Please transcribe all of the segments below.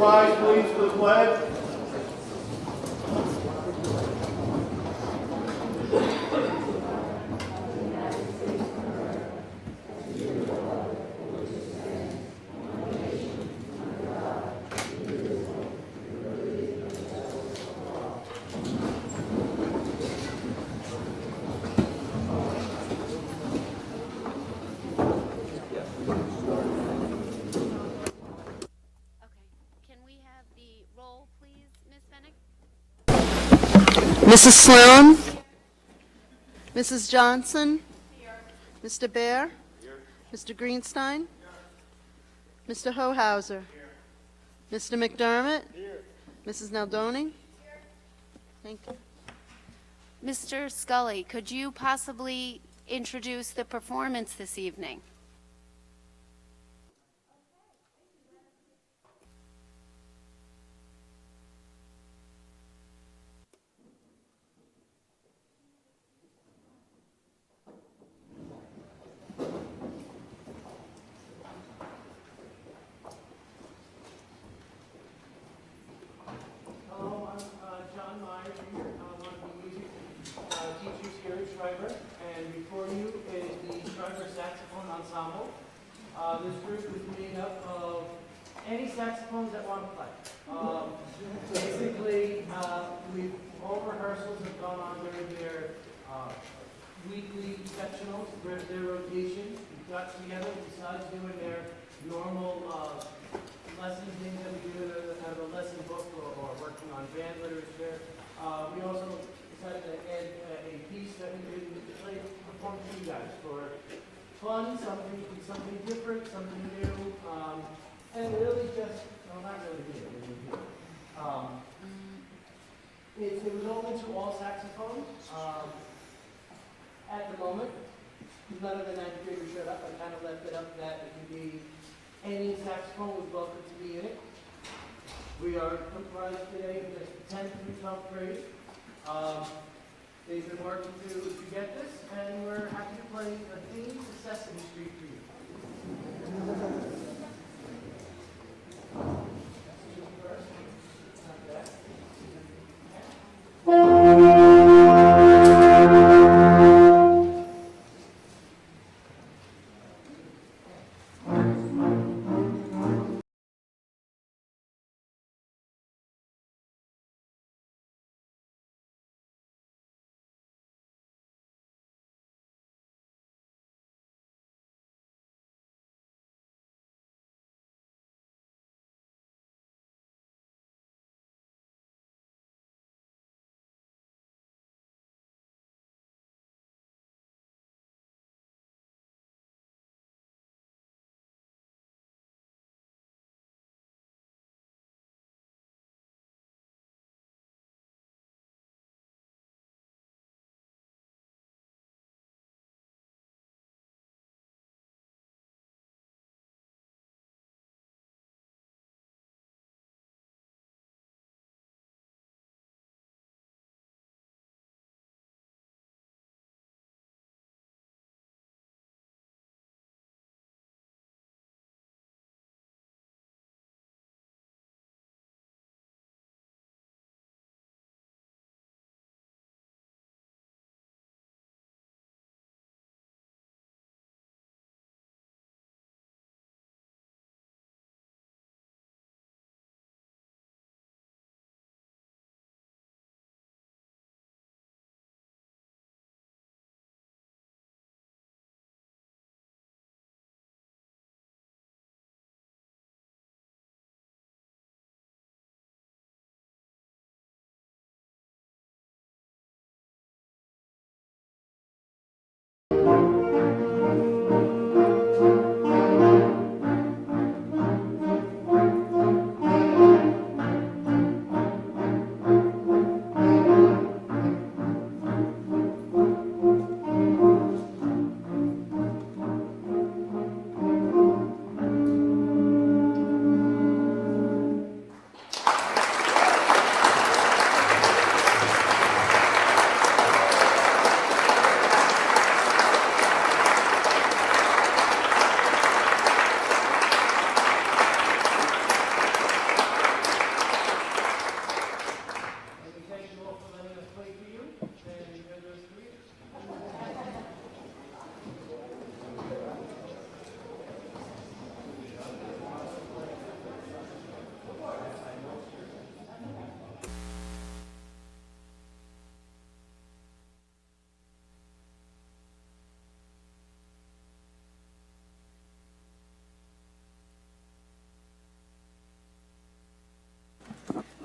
rise, please, for the pledge. Mrs. Sloan? Mrs. Johnson? Mr. Bear? Mr. Greenstein? Mr. Hohauser? Mr. McDermott? Mrs. Naldoni? Thank you. Mr. Scully, could you possibly introduce the performance this evening? Hello, I'm John Myers here. I'm one of the music teachers here at Schreiber. And before you is the Schreiber Saxophone Ensemble. This group is made up of any saxophones that want to play. Basically, all rehearsals have gone on during their weekly sectionals, their rotation. We got together besides doing their normal lesson things that we do out of a lesson book or working on band literature. We also decided to add a piece that we could play, perform for you guys for fun, something different, something new, and really just, well, not really new. It was open to all saxophones. At the moment, none of the 9th graders showed up. I kind of left it up that it could be any saxophone was welcome to be in it. We are comprised today of the 10th through 12th grade. They've been working to get this, and we're happy to play a theme to Sesame Street for you.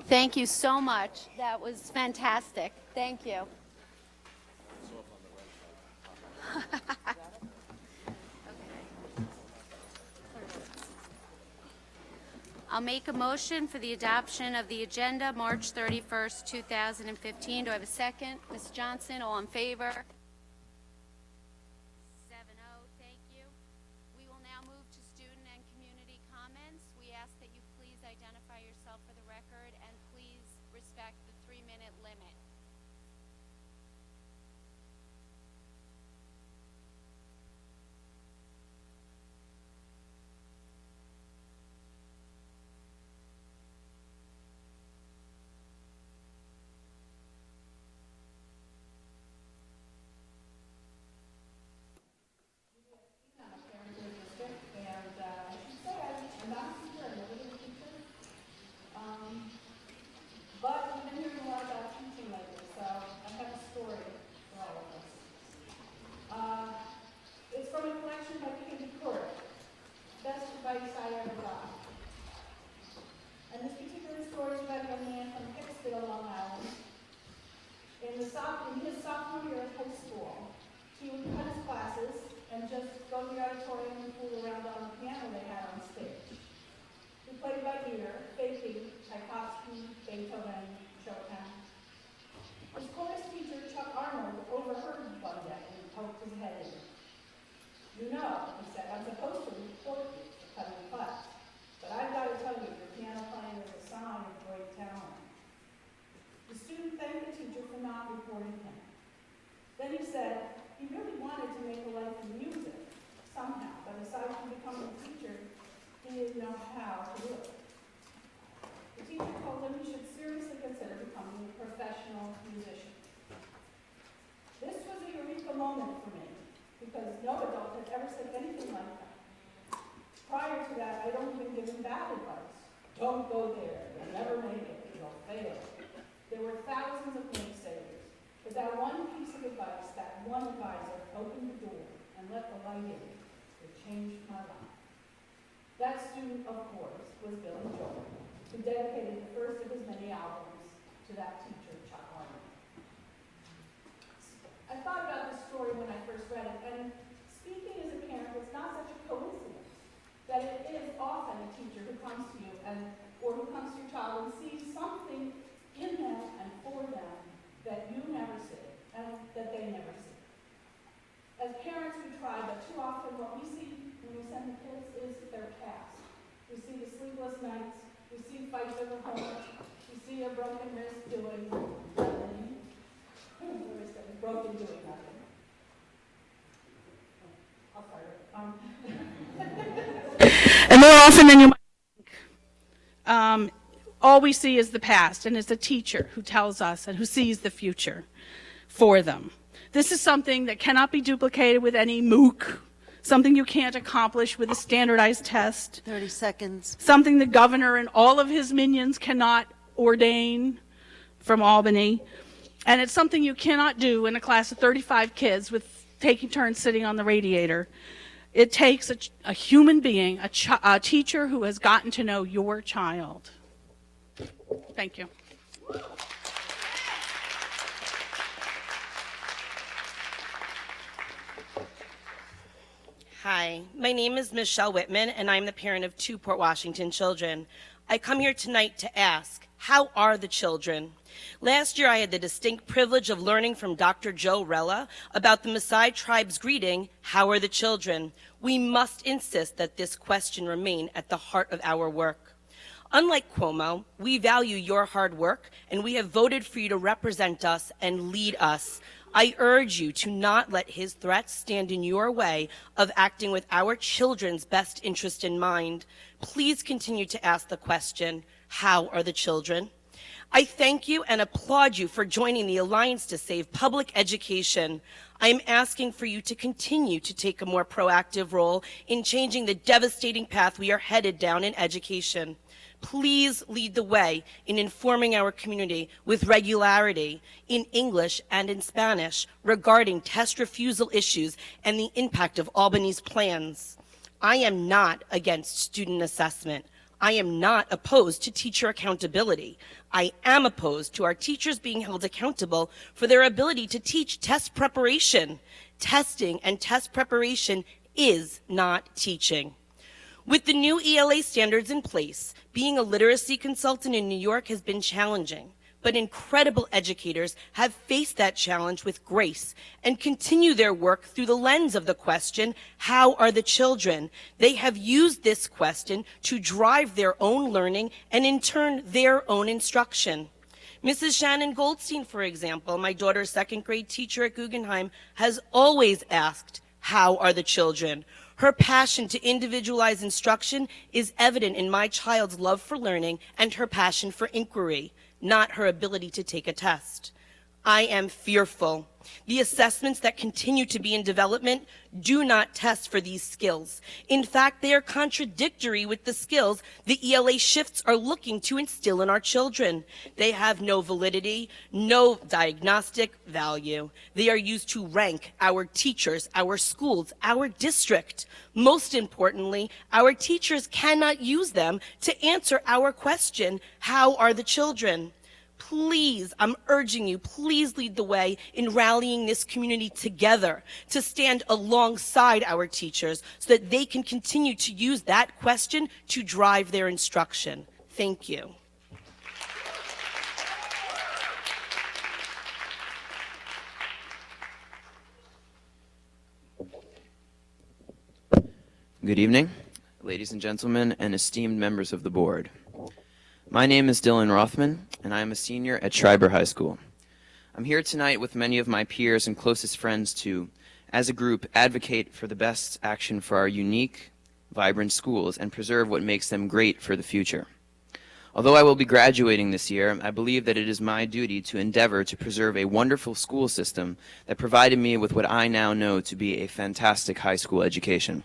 Thank you so much. That was fantastic. Thank you. I'll make a motion for the adoption of the agenda, March 31st, 2015. Do I have a second? Ms. Johnson, all in favor? 7-0, thank you. We will now move to student and community comments. We ask that you please identify yourself for the record and please respect the 3-minute limit. But we've been hearing a lot about teaching lately, so I have a story for all of us. It's from a collection by Katie Court, Best Advice I Ever Got. And this particular story is about a young man from Hicksville, Long Island. In his sophomore year of high school, he would cut his classes and just go to the auditorium and fool around on the piano they had on stage. He played by ear, faking Tchaikovsky, Beethoven, Chopin. His chorus teacher, Chuck Arnold, overheard one day and poked his head in. You know, he said, I'm supposed to report you for cutting class, but I've got to tell you, your piano playing is a sign of great talent. The student thanked the teacher for not reporting him. Then he said he really wanted to make a life in music somehow, but aside from becoming a teacher, he didn't know how to do it. The teacher told him he should seriously consider becoming a professional musician. This was a eureka moment for me, because no adult had ever said anything like that. Prior to that, I'd only been given bad advice. Don't go there, you'll never make it, you'll fail. There were thousands of naysayers, but that one piece of advice, that one advisor opened the door and let the light in. It changed my life. That student, of course, was Billy Joel, who dedicated the first of his many albums to that teacher, Chuck Arnold. I thought about this story when I first read it, and speaking as a parent, it's not such a coincidence that it is often a teacher who comes to you or who comes to your child and sees something in them and for them that you never see and that they never see. As parents, we try, but too often what we see when we send the kids is their past. We see the sleepless nights, we see fights over homework, we see a broken wrist doing nothing. Broken doing nothing. I'll start it. And more often than you might think, all we see is the past, and it's a teacher who tells us and who sees the future for them. This is something that cannot be duplicated with any MOOC, something you can't accomplish with a standardized test, 30 seconds. something the governor and all of his minions cannot ordain from Albany, and it's something you cannot do in a class of 35 kids with taking turns sitting on the radiator. It takes a human being, a teacher who has gotten to know your child. Thank you. Hi, my name is Michelle Whitman, and I'm the parent of 2 Port Washington children. I come here tonight to ask, how are the children? Last year, I had the distinct privilege of learning from Dr. Joe Rella about the Maasai tribe's greeting, how are the children? We must insist that this question remain at the heart of our work. Unlike Cuomo, we value your hard work, and we have voted for you to represent us and lead us. I urge you to not let his threats stand in your way of acting with our children's best interest in mind. Please continue to ask the question, how are the children? I thank you and applaud you for joining the Alliance to Save Public Education. I am asking for you to continue to take a more proactive role in changing the devastating path we are headed down in education. Please lead the way in informing our community with regularity in English and in Spanish regarding test refusal issues and the impact of Albany's plans. I am not against student assessment. I am not opposed to teacher accountability. I am opposed to our teachers being held accountable for their ability to teach test preparation. Testing and test preparation is not teaching. With the new ELA standards in place, being a literacy consultant in New York has been challenging, but incredible educators have faced that challenge with grace and continue their work through the lens of the question, how are the children? They have used this question to drive their own learning and in turn their own instruction. Mrs. Shannon Goldstein, for example, my daughter's second grade teacher at Guggenheim, has always asked, how are the children? Her passion to individualize instruction is evident in my child's love for learning and her passion for inquiry, not her ability to take a test. I am fearful. The assessments that continue to be in development do not test for these skills. In fact, they are contradictory with the skills the ELA shifts are looking to instill in our children. They have no validity, no diagnostic value. They are used to rank our teachers, our schools, our district. Most importantly, our teachers cannot use them to answer our question, how are the children? Please, I'm urging you, please lead the way in rallying this community together to stand alongside our teachers so that they can continue to use that question to drive their instruction. Thank you. Good evening, ladies and gentlemen, and esteemed members of the board. My name is Dylan Rothman, and I am a senior at Schreiber High School. I'm here tonight with many of my peers and closest friends to, as a group, advocate for the best action for our unique, vibrant schools and preserve what makes them great for the future. Although I will be graduating this year, I believe that it is my duty to endeavor to preserve a wonderful school system that provided me with what I now know to be a fantastic high school education.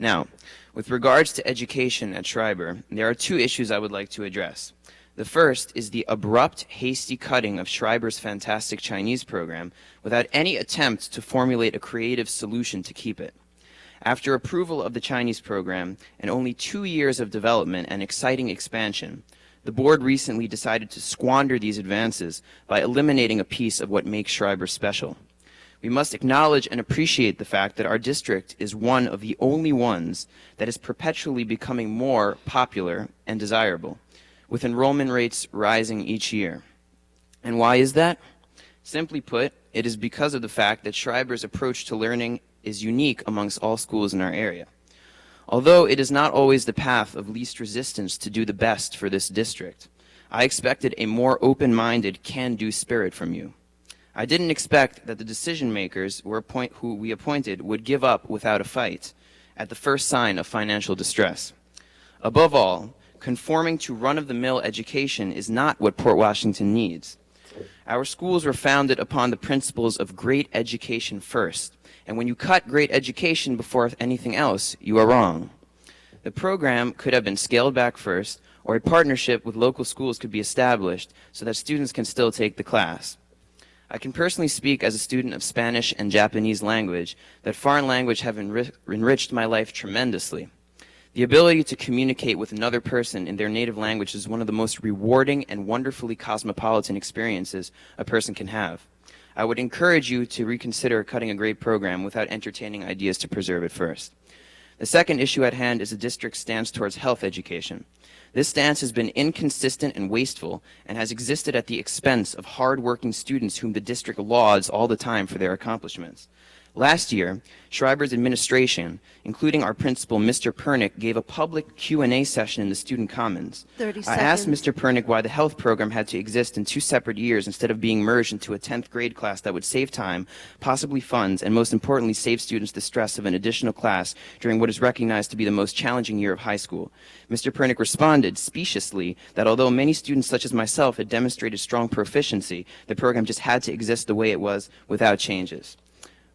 Now, with regards to education at Schreiber, there are two issues I would like to address. The first is the abrupt, hasty cutting of Schreiber's fantastic Chinese program without any attempt to formulate a creative solution to keep it. After approval of the Chinese program and only 2 years of development and exciting expansion, the board recently decided to squander these advances by eliminating a piece of what makes Schreiber special. We must acknowledge and appreciate the fact that our district is one of the only ones that is perpetually becoming more popular and desirable, with enrollment rates rising each year. And why is that? Simply put, it is because of the fact that Schreiber's approach to learning is unique amongst all schools in our area. Although it is not always the path of least resistance to do the best for this district, I expected a more open-minded, can-do spirit from you. I didn't expect that the decision makers who we appointed would give up without a fight at the first sign of financial distress. Above all, conforming to run-of-the-mill education is not what Port Washington needs. Our schools were founded upon the principles of great education first, and when you cut great education before anything else, you are wrong. The program could have been scaled back first, or a partnership with local schools could be established so that students can still take the class. I can personally speak as a student of Spanish and Japanese language that foreign language have enriched my life tremendously. The ability to communicate with another person in their native language is one of the most rewarding and wonderfully cosmopolitan experiences a person can have. I would encourage you to reconsider cutting a great program without entertaining ideas to preserve it first. The second issue at hand is the district's stance towards health education. This stance has been inconsistent and wasteful and has existed at the expense of hard-working students whom the district lauds all the time for their accomplishments. Last year, Schreiber's administration, including our principal, Mr. Pernick, gave a public Q&A session in the student commons. 30 I asked seconds. Mr. Pernick why the health program had to exist in 2 separate years instead of being merged into a 10th grade class that would save time, possibly funds, and most importantly, save students the stress of an additional class during what is recognized to be the most challenging year of high school. Mr. Pernick responded speciously that although many students such as myself had demonstrated strong proficiency, the program just had to exist the way it was without changes.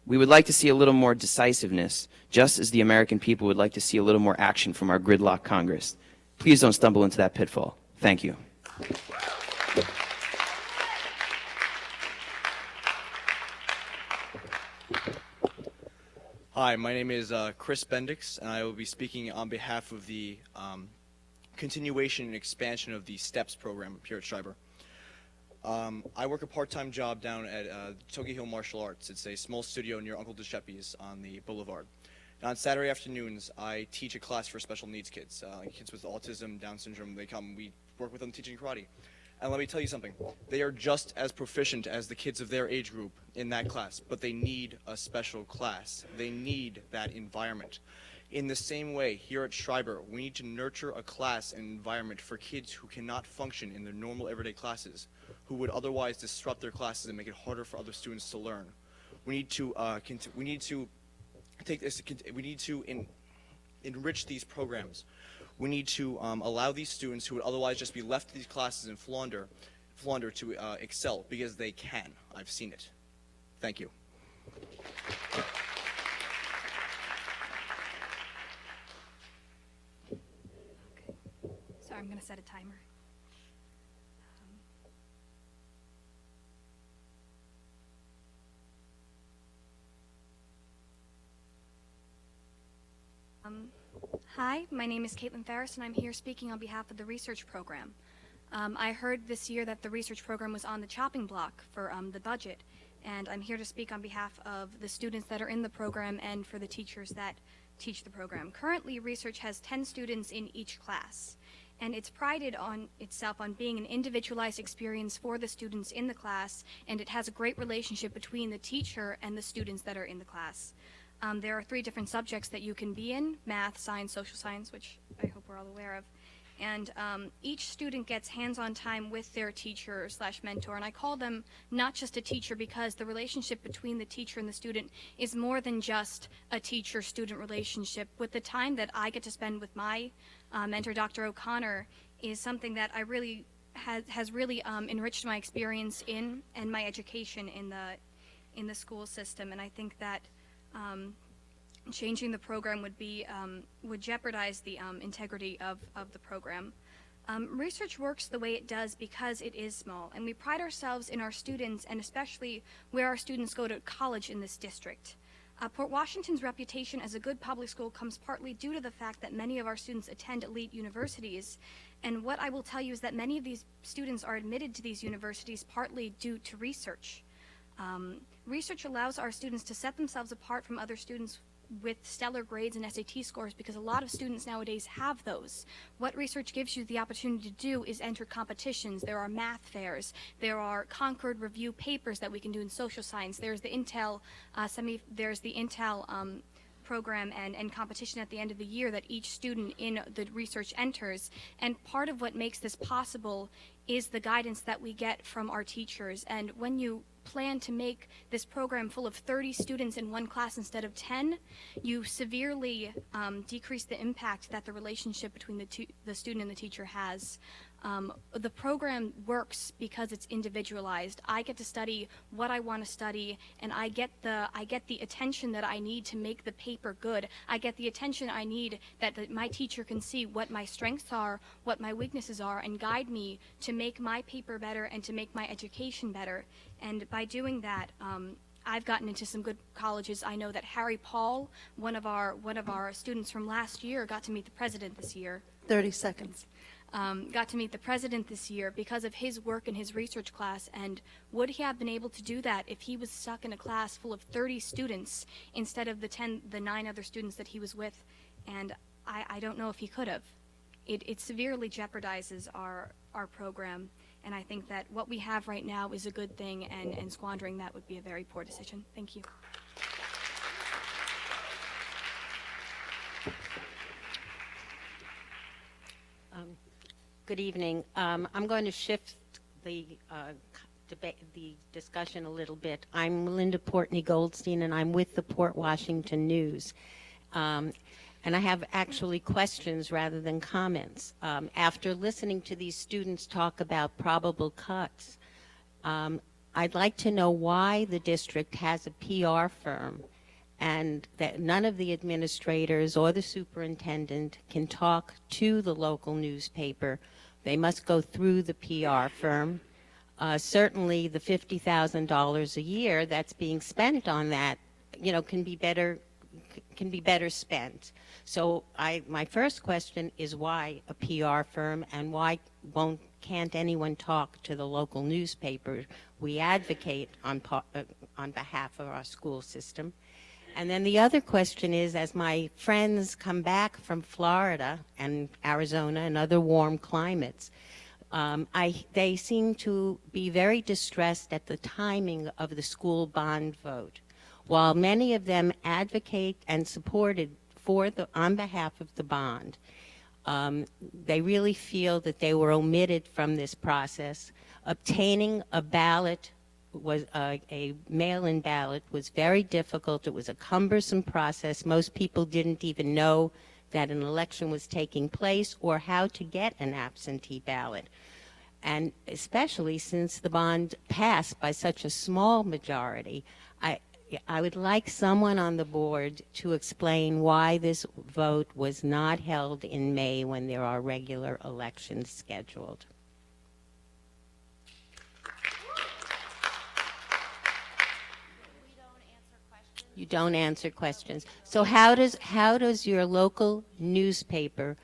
We would like to see a little more decisiveness, just as the American people would like to see a little more action from our gridlock Congress. Please don't stumble into that pitfall. Thank you. Hi, my name is Chris Bendix, and I will be speaking on behalf of the continuation and expansion of the STEPS program here at Schreiber. I work a part-time job down at Togi Hill Martial Arts. It's a small studio near Uncle Giuseppe's on the boulevard. And on Saturday afternoons, I teach a class for special needs kids, kids with autism, Down syndrome. They come, we work with them teaching karate. And let me tell you something, they are just as proficient as the kids of their age group in that class, but they need a special class. They need that environment. In the same way, here at Schreiber, we need to nurture a class and environment for kids who cannot function in their normal everyday classes, who would otherwise disrupt their classes and make it harder for other students to learn. We need to enrich these programs. We need to allow these students who would otherwise just be left to these classes and flounder to excel, because they can. I've seen it. Thank you. So I'm going to set a timer. Hi, my name is Caitlin Ferris, and I'm here speaking on behalf of the research program. I heard this year that the research program was on the chopping block for the budget, and I'm here to speak on behalf of the students that are in the program and for the teachers that teach the program. Currently, research has 10 students in each class, and it's prided on itself on being an individualized experience for the students in the class, and it has a great relationship between the teacher and the students that are in the class. There are 3 different subjects that you can be in: math, science, social science, which I hope we're all aware of. And each student gets hands-on time with their teacher / mentor, and I call them not just a teacher because the relationship between the teacher and the student is more than just a teacher-student relationship. With the time that I get to spend with my mentor, Dr. O'Connor, is something that I really has really enriched my experience in and my education in the school system. And I think that changing the program would jeopardize the integrity of the program. Research works the way it does because it is small, and we pride ourselves in our students, and especially where our students go to college in this district. Port Washington's reputation as a good public school comes partly due to the fact that many of our students attend elite universities, and what I will tell you is that many of these students are admitted to these universities partly due to research. Research allows our students to set themselves apart from other students with stellar grades and SAT scores, because a lot of students nowadays have those. What research gives you the opportunity to do is enter competitions. There are math fairs. There are Concord review papers that we can do in social science. There's the Intel program and competition at the end of the year that each student in the research enters. And part of what makes this possible is the guidance that we get from our teachers. And when you plan to make this program full of 30 students in one class instead of 10, you severely decrease the impact that the relationship between the student and the teacher has. The program works because it's individualized. I get to study what I want to study, and I get the attention that I need to make the paper good. I get the attention I need that my teacher can see what my strengths are, what my weaknesses are, and guide me to make my paper better and to make my education better. And by doing that, I've gotten into some good colleges. I know that Harry Paul, one of our students from last year, got to meet the president this year. 30 seconds. Got to meet the president this year because of his work in his research class. And would he have been able to do that if he was stuck in a class full of 30 students instead of the 9 other students that he was with? And I don't know if he could have. It severely jeopardizes our program. And I think that what we have right now is a good thing, and squandering that would be a very poor decision. Thank you. Good evening. I'm going to shift the discussion a little bit. I'm Linda Portney Goldstein, and I'm with the Port Washington News. And I have actually questions rather than comments. After listening to these students talk about probable cuts, I'd like to know why the district has a PR firm and that none of the administrators or the superintendent can talk to the local newspaper. They must go through the PR firm. Certainly the $50,000 a year that's being spent on that, can be better can be better spent. So my first question is why a PR firm, and why can't anyone talk to the local newspaper? We advocate on behalf of our school system. And then the other question is, as my friends come back from Florida and Arizona and other warm climates, they seem to be very distressed at the timing of the school bond vote. While many of them advocate and supported on behalf of the bond, they really feel that they were omitted from this process. Obtaining a ballot a mail-in ballot was very difficult. It was a cumbersome process. Most people didn't even know that an election was taking place or how to get an absentee ballot. And especially since the bond passed by such a small majority, I would like someone on the board to explain why this vote was not held in May when there are regular elections scheduled. You don't answer questions. So how does your local newspaper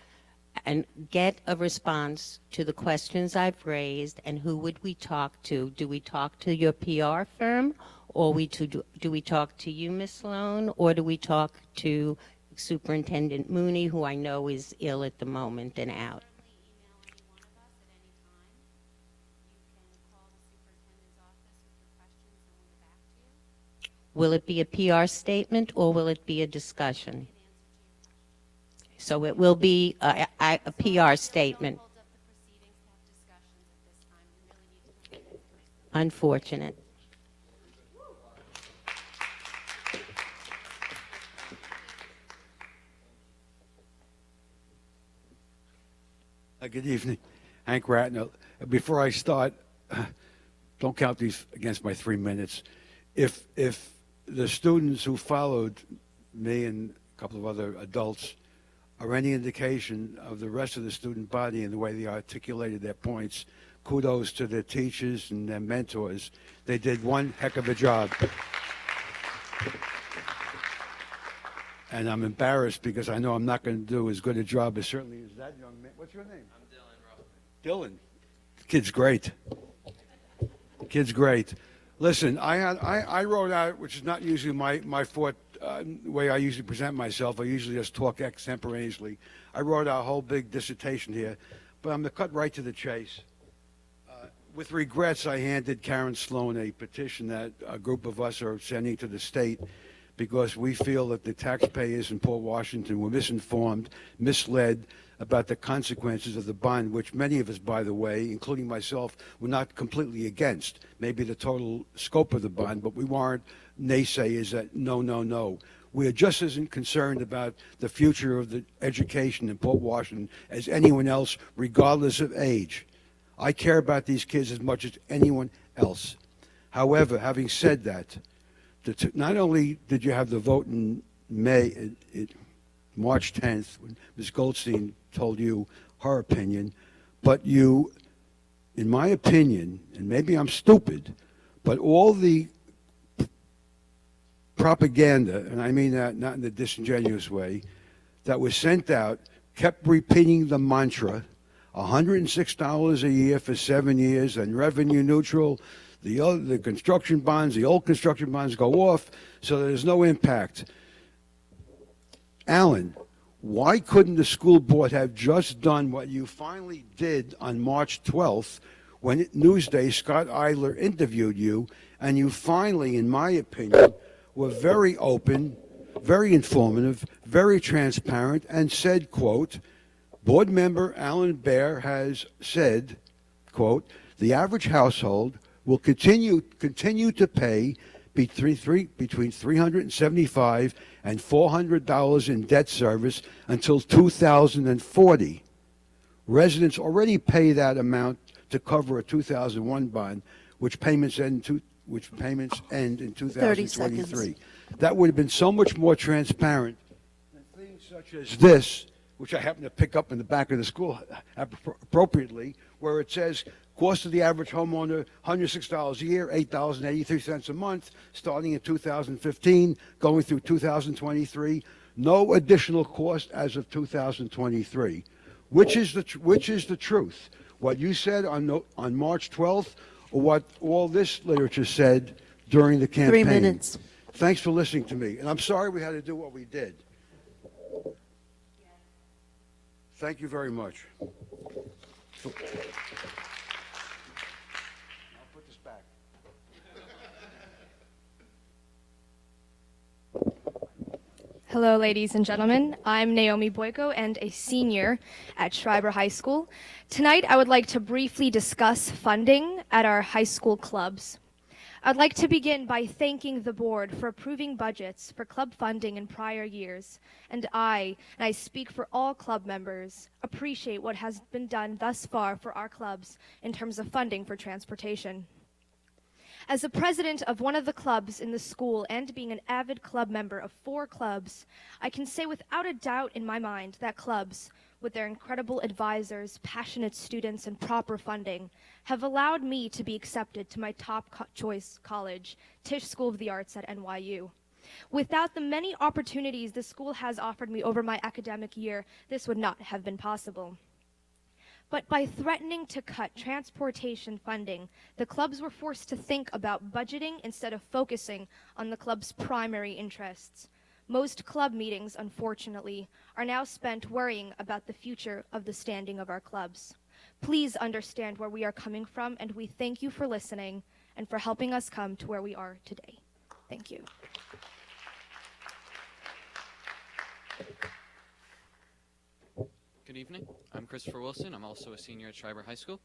get a response to the questions I've raised, and who would we talk to? Do we talk to your PR firm, or do we talk to you, Ms. Sloan, or do we talk to Superintendent Mooney, who I know is ill at the moment and out? Will it be a PR statement, or will it be a discussion? So it will be a PR statement. Unfortunate. Good evening. Hank Ratner. Before I start, don't count these against my 3 minutes. If the students who followed me and a couple of other adults are any indication of the rest of the student body and the way they articulated their points, kudos to their teachers and their mentors. They did one heck of a job. And I'm embarrassed because I know I'm not going to do as good a job as certainly as that young man. What's your name? I'm Dylan Rothman. Dylan. The kid's great. The kid's great. Listen, I wrote out, which is not usually my forte way I usually present myself. I usually just talk extemporaneously. I wrote out a whole big dissertation here, but I'm going to cut right to the chase. With regrets, I handed Karen Sloan a petition that a group of us are sending to the state because we feel that the taxpayers in Port Washington were misinformed, misled about the consequences of the bond, which many of us, by the way, including myself, were not completely against. Maybe the total scope of the bond, but we weren't naysayers that no. We are just as concerned about the future of the education in Port Washington as anyone else, regardless of age. I care about these kids as much as anyone else. However, having said that, not only did you have the vote in May, March 10th, when Ms. Goldstein told you her opinion, but you, in my opinion, and maybe I'm stupid, but all the propaganda, and I mean that not in a disingenuous way, that was sent out kept repeating the mantra, $106 a year for 7 years and revenue neutral. The construction bonds, the old construction bonds go off, so there's no impact. Alan, why couldn't the school board have just done what you finally did on March 12th when Newsday, Scott Eidler interviewed you, and you finally, in my opinion, were very open, very informative, very transparent, and said, quote, board member Alan Baer has said, quote, the average household will continue to pay between $375 and $400 in debt service until 2040. Residents already pay that amount to cover a 2001 bond, which payments end in 2023. That would have been so much more transparent than things such as this, which I happen to pick up in the back of the school appropriately, where it says, Cost of the average homeowner, $106 a year, $8.83 a month, starting in 2015, going through 2023. No additional cost as of 2023. Which is the truth? What you said on March 12th, or what all this literature said during the campaign? 3 minutes. Thanks for listening to me. And I'm sorry we had to do what we did. Thank you very much. I'll put this back. Hello, ladies and gentlemen. I'm Naomi Boyko and a senior at Schreiber High School. Tonight, I would like to briefly discuss funding at our high school clubs. I'd like to begin by thanking the board for approving budgets for club funding in prior years, and I speak for all club members, appreciate what has been done thus far for our clubs in terms of funding for transportation. As the president of one of the clubs in the school and being an avid club member of 4 clubs, I can say without a doubt in my mind that clubs, with their incredible advisors, passionate students, and proper funding, have allowed me to be accepted to my top choice college, Tisch School of the Arts at NYU. Without the many opportunities the school has offered me over my academic year, this would not have been possible. But by threatening to cut transportation funding, the clubs were forced to think about budgeting instead of focusing on the club's primary interests. Most club meetings, unfortunately, are now spent worrying about the future of the standing of our clubs. Please understand where we are coming from, and we thank you for listening and for helping us come to where we are today. Thank you. Good evening. I'm Christopher Wilson. I'm also a senior at Schreiber High School,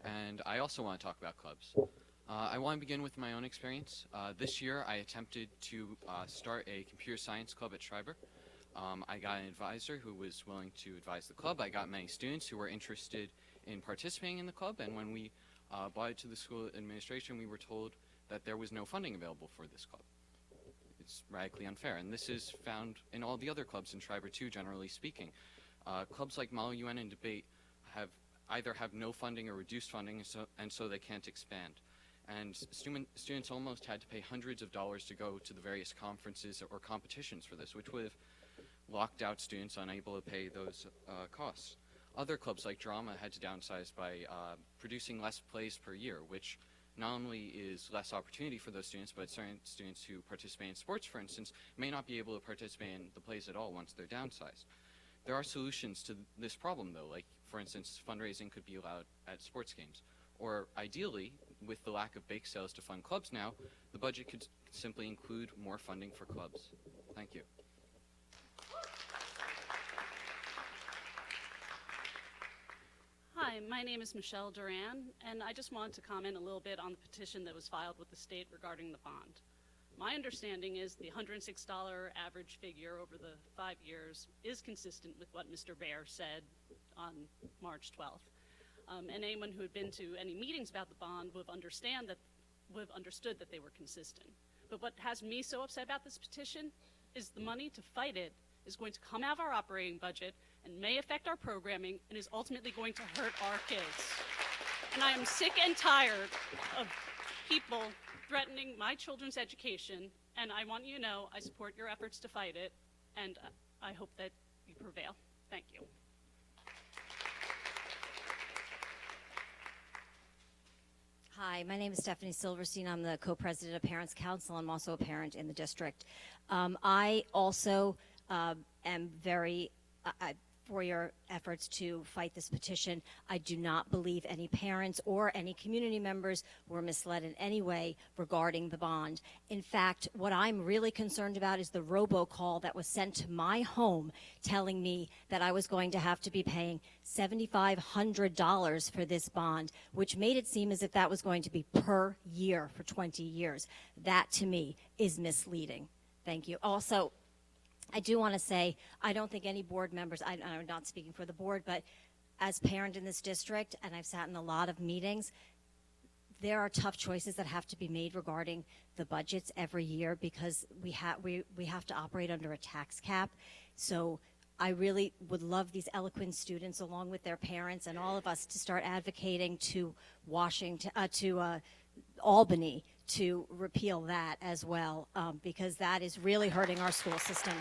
and I also want to talk about clubs. I want to begin with my own experience. This year, I attempted to start a computer science club at Schreiber. I got an advisor who was willing to advise the club. I got many students who were interested in participating in the club, and when we brought it to the school administration, we were told that there was no funding available for this club. It's radically unfair, and this is found in all the other clubs in Schreiber too, generally speaking. Clubs like Model UN and Debate either have no funding or reduced funding, and so they can't expand. And students almost had to pay hundreds of dollars to go to the various conferences or competitions for this, which would have locked out students unable to pay those costs. Other clubs like Drama had to downsize by producing less plays per year, which not only is less opportunity for those students, but certain students who participate in sports, for instance, may not be able to participate in the plays at all once they're downsized. There are solutions to this problem, though, like, for instance, fundraising could be allowed at sports games. Or, ideally, with the lack of bake sales to fund clubs now, the budget could simply include more funding for clubs. Thank you. Hi, my name is Michelle Duran, and I just wanted to comment a little bit on the petition that was filed with the state regarding the bond. My understanding is the $106 average figure over the 5 years is consistent with what Mr. Baer said on March 12th. And anyone who had been to any meetings about the bond would have understood that they were consistent. But what has me so upset about this petition is the money to fight it is going to come out of our operating budget and may affect our programming and is ultimately going to hurt our kids. And I am sick and tired of people threatening my children's education, and I want you to know I support your efforts to fight it, and I hope that you prevail. Thank you. Hi, my name is Stephanie Silverstein. I'm the co-president of Parents Council. I'm also a parent in the district. I also am very for your efforts to fight this petition. I do not believe any parents or any community members were misled in any way regarding the bond. In fact, what I'm really concerned about is the robocall that was sent to my home telling me that I was going to have to be paying $7,500 for this bond, which made it seem as if that was going to be per year for 20 years. That, to me, is misleading. Thank you. Also, I do want to say, I don't think any board members, I'm not speaking for the board, but as parent in this district, and I've sat in a lot of meetings, there are tough choices that have to be made regarding the budgets every year because we have to operate under a tax cap. So I really would love these eloquent students, along with their parents and all of us, to start advocating to Albany to repeal that as well, because that is really hurting our school system.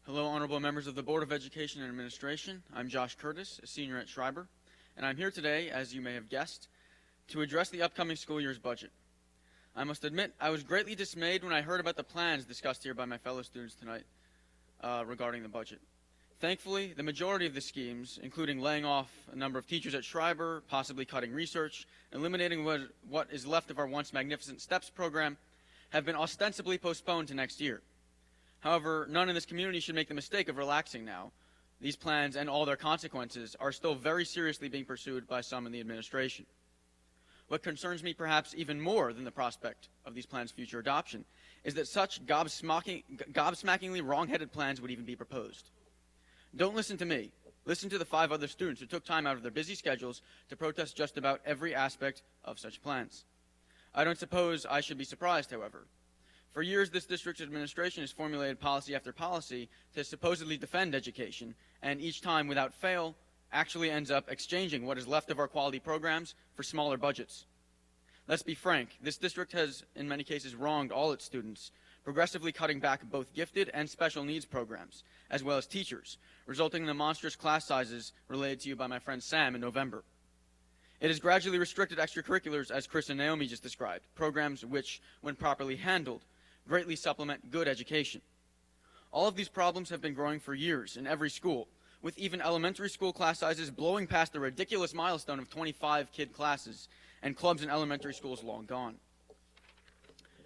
Hello, honorable members of the Board of Education and Administration. I'm Josh Curtis, a senior at Schreiber, and I'm here today, as you may have guessed, to address the upcoming school year's budget. I must admit, I was greatly dismayed when I heard about the plans discussed here by my fellow students tonight regarding the budget. Thankfully, the majority of the schemes, including laying off a number of teachers at Schreiber, possibly cutting research, eliminating what is left of our once magnificent STEPS program, have been ostensibly postponed to next year. However, none in this community should make the mistake of relaxing now. These plans and all their consequences are still very seriously being pursued by some in the administration. What concerns me perhaps even more than the prospect of these plans' future adoption is that such gobsmackingly wrong-headed plans would even be proposed. Don't listen to me. Listen to the 5 other students who took time out of their busy schedules to protest just about every aspect of such plans. I don't suppose I should be surprised, however. For years, this district's administration has formulated policy after policy to supposedly defend education, and each time, without fail, actually ends up exchanging what is left of our quality programs for smaller budgets. Let's be frank, this district has, in many cases, wronged all its students, progressively cutting back both gifted and special needs programs, as well as teachers, resulting in the monstrous class sizes related to you by my friend Sam in November. It has gradually restricted extracurriculars, as Chris and Naomi just described, programs which, when properly handled, greatly supplement good education. All of these problems have been growing for years in every school, with even elementary school class sizes blowing past the ridiculous milestone of 25 kid classes, and clubs in elementary schools long gone.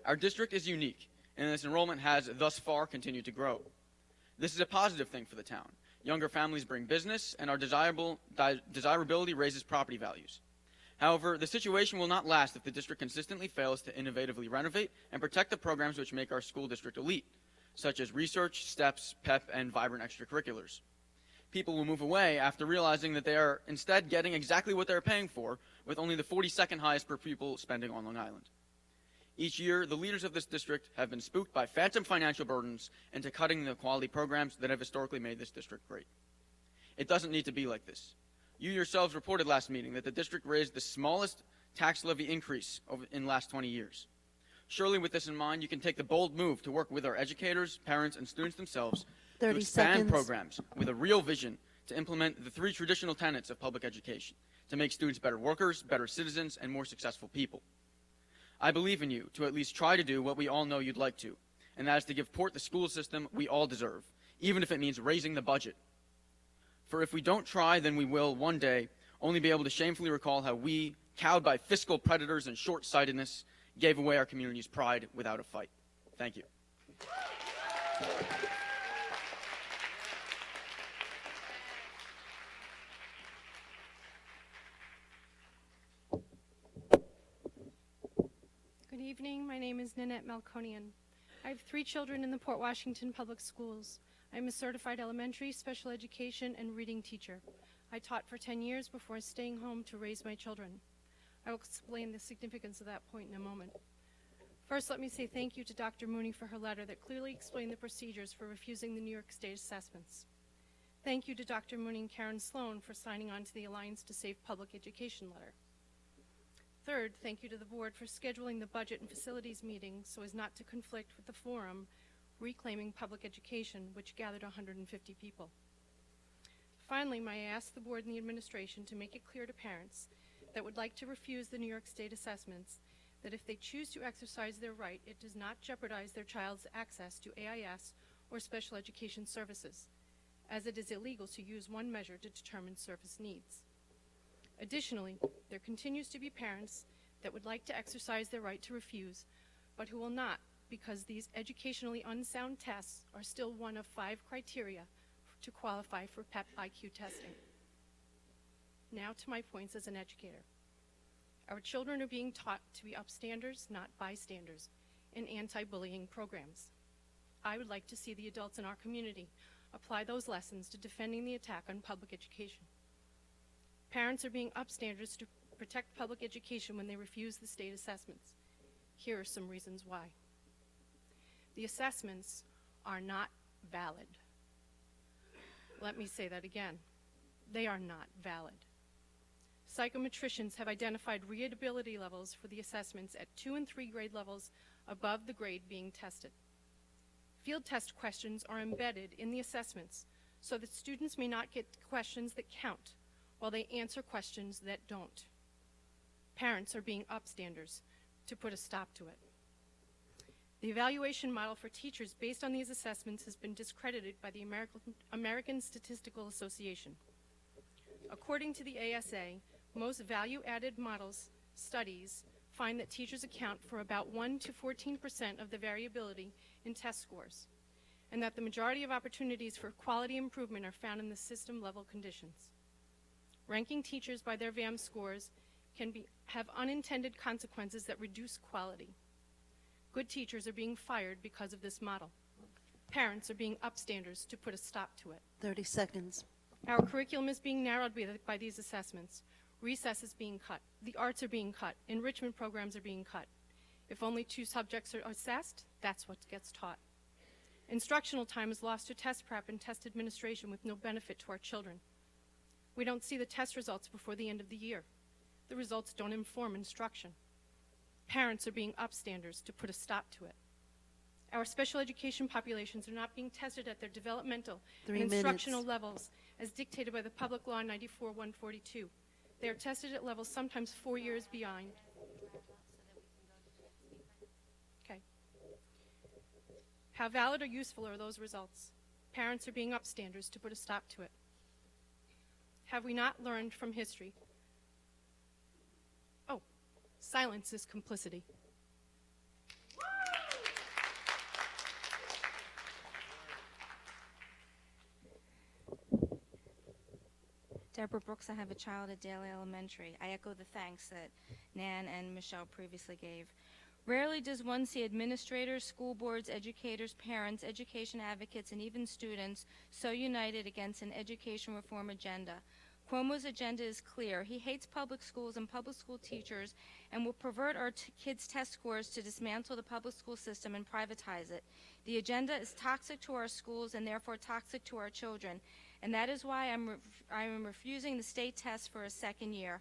Our district is unique, and its enrollment has thus far continued to grow. This is a positive thing for the town. Younger families bring business, and our desirability raises property values. However, the situation will not last if the district consistently fails to innovatively renovate and protect the programs which make our school district elite, such as research, STEPS, PEP, and vibrant extracurriculars. People will move away after realizing that they are instead getting exactly what they're paying for, with only the 42nd highest per pupil spending on Long Island. Each year, the leaders of this district have been spooked by phantom financial burdens into cutting the quality programs that have historically made this district great. It doesn't need to be like this. You yourselves reported last meeting that the district raised the smallest tax levy increase in the last 20 years. Surely with this in mind, you can take the bold move to work with our educators, parents, and students themselves to 30 expand seconds. programs with a real vision to implement the 3 traditional tenets of public education, to make students better workers, better citizens, and more successful people. I believe in you to at least try to do what we all know you'd like to, and that is to give Port the school system we all deserve, even if it means raising the budget. For if we don't try, then we will, one day, only be able to shamefully recall how we, cowed by fiscal predators and short-sightedness, gave away our community's pride without a fight. Thank you. Good evening. My name is Nanette Malconian. I have 3 children in the Port Washington Public Schools. I'm a certified elementary, special education, and reading teacher. I taught for 10 years before staying home to raise my children. I will explain the significance of that point in a moment. First, let me say thank you to Dr. Mooney for her letter that clearly explained the procedures for refusing the New York State assessments. Thank you to Dr. Mooney and Karen Sloan for signing on to the Alliance to Save Public Education letter. Third, thank you to the board for scheduling the budget and facilities meeting so as not to conflict with the forum Reclaiming Public Education, which gathered 150 people. Finally, may I ask the board and the administration to make it clear to parents that would like to refuse the New York State assessments that if they choose to exercise their right, it does not jeopardize their child's access to AIS or special education services, as it is illegal to use one measure to determine service needs. Additionally, there continues to be parents that would like to exercise their right to refuse, but who will not, because these educationally unsound tests are still one of 5 criteria to qualify for PEP IQ testing. Now to my points as an educator. Our children are being taught to be upstanders, not bystanders, in anti-bullying programs. I would like to see the adults in our community apply those lessons to defending the attack on public education. Parents are being upstanders to protect public education when they refuse the state assessments. Here are some reasons why. The assessments are not valid. Let me say that again. They are not valid. Psychometricians have identified readability levels for the assessments at 2 and 3 grade levels above the grade being tested. Field test questions are embedded in the assessments so that students may not get questions that count while they answer questions that don't. Parents are being upstanders to put a stop to it. The evaluation model for teachers based on these assessments has been discredited by the American Statistical Association. According to the ASA, most value-added models studies find that teachers account for about 1 to 14% of the variability in test scores, and that the majority of opportunities for quality improvement are found in the system-level conditions. Ranking teachers by their VAM scores can have unintended consequences that reduce quality. Good teachers are being fired because of this model. Parents are being upstanders to put a stop to it. 30 seconds. Our curriculum is being narrowed by these assessments. Recess is being cut. The arts are being cut. Enrichment programs are being cut. If only 2 subjects are assessed, that's what gets taught. Instructional time is lost to test prep and test administration with no benefit to our children. We don't see the test results before the end of the year. The results don't inform instruction. Parents are being upstanders to put a stop to it. Our special education populations are not being tested at their developmental 3 and instructional minutes. levels as dictated by the Public Law 94-142. They are tested at levels sometimes 4 years behind. Okay. How valid or useful are those results? Parents are being upstanders to put a stop to it. Have we not learned from history? Oh, silence is complicity. Deborah Brooks, I have a child at Daly Elementary. I echo the thanks that Nan and Michelle previously gave. Rarely does one see administrators, school boards, educators, parents, education advocates, and even students so united against an education reform agenda. Cuomo's agenda is clear. He hates public schools and public school teachers and will pervert our kids' test scores to dismantle the public school system and privatize it. The agenda is toxic to our schools and therefore toxic to our children, and that is why I am refusing the state test for a second year.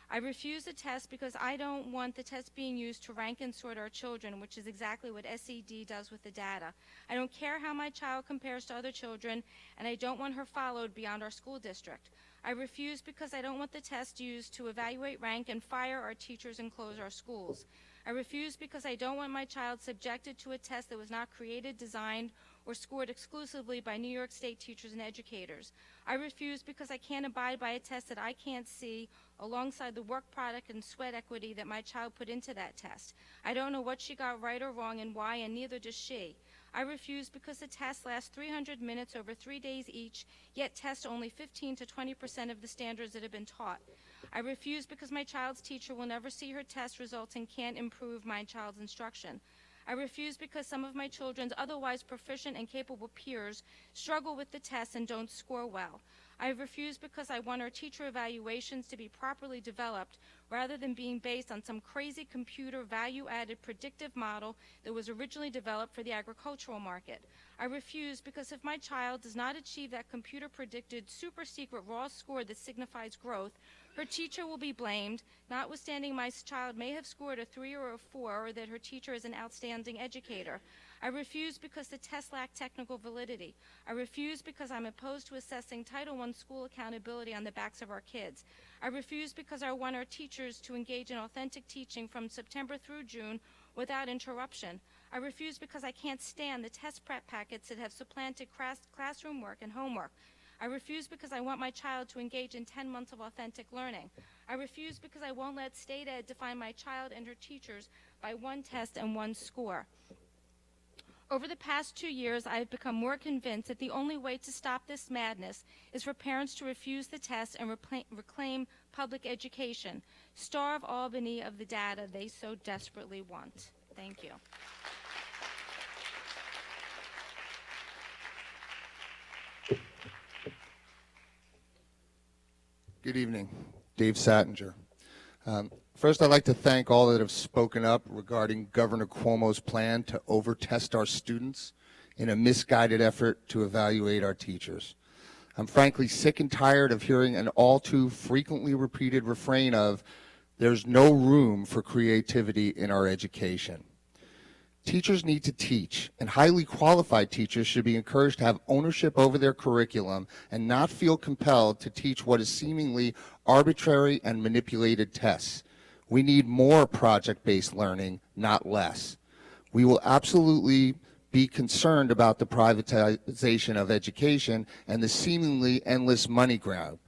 I refuse the test because I don't want the test being used to rank and sort our children, which is exactly what SED does with the data. I don't care how my child compares to other children, and I don't want her followed beyond our school district. I refuse because I don't want the test used to evaluate, rank, and fire our teachers and close our schools. I refuse because I don't want my child subjected to a test that was not created, designed, or scored exclusively by New York State teachers and educators. I refuse because I can't abide by a test that I can't see alongside the work product and sweat equity that my child put into that test. I don't know what she got right or wrong and why, and neither does she. I refuse because the test lasts 300 minutes over 3 days each, yet tests only 15 to 20% of the standards that have been taught. I refuse because my child's teacher will never see her test results and can't improve my child's instruction. I refuse because some of my children's otherwise proficient and capable peers struggle with the test and don't score well. I refuse because I want our teacher evaluations to be properly developed rather than being based on some crazy computer value-added predictive model that was originally developed for the agricultural market. I refuse because if my child does not achieve that computer-predicted super secret raw score that signifies growth, her teacher will be blamed, notwithstanding my child may have scored a 3 or a 4 or that her teacher is an outstanding educator. I refuse because the tests lack technical validity. I refuse because I'm opposed to assessing Title I school accountability on the backs of our kids. I refuse because I want our teachers to engage in authentic teaching from September through June without interruption. I refuse because I can't stand the test prep packets that have supplanted classroom work and homework. I refuse because I want my child to engage in 10 months of authentic learning. I refuse because I won't let state ed define my child and her teachers by one test and one score. Over the past 2 years, I have become more convinced that the only way to stop this madness is for parents to refuse the test and reclaim public education, starve Albany of the data they so desperately want. Thank you. Good evening. Dave Sattinger. First, I'd like to thank all that have spoken up regarding Governor Cuomo's plan to overtest our students in a misguided effort to evaluate our teachers. I'm frankly sick and tired of hearing an all too frequently repeated refrain of, "There's no room for creativity in our education." Teachers need to teach, and highly qualified teachers should be encouraged to have ownership over their curriculum and not feel compelled to teach what is seemingly arbitrary and manipulated tests. We need more project-based learning, not less. We will absolutely be concerned about the privatization of education and the seemingly endless money grab.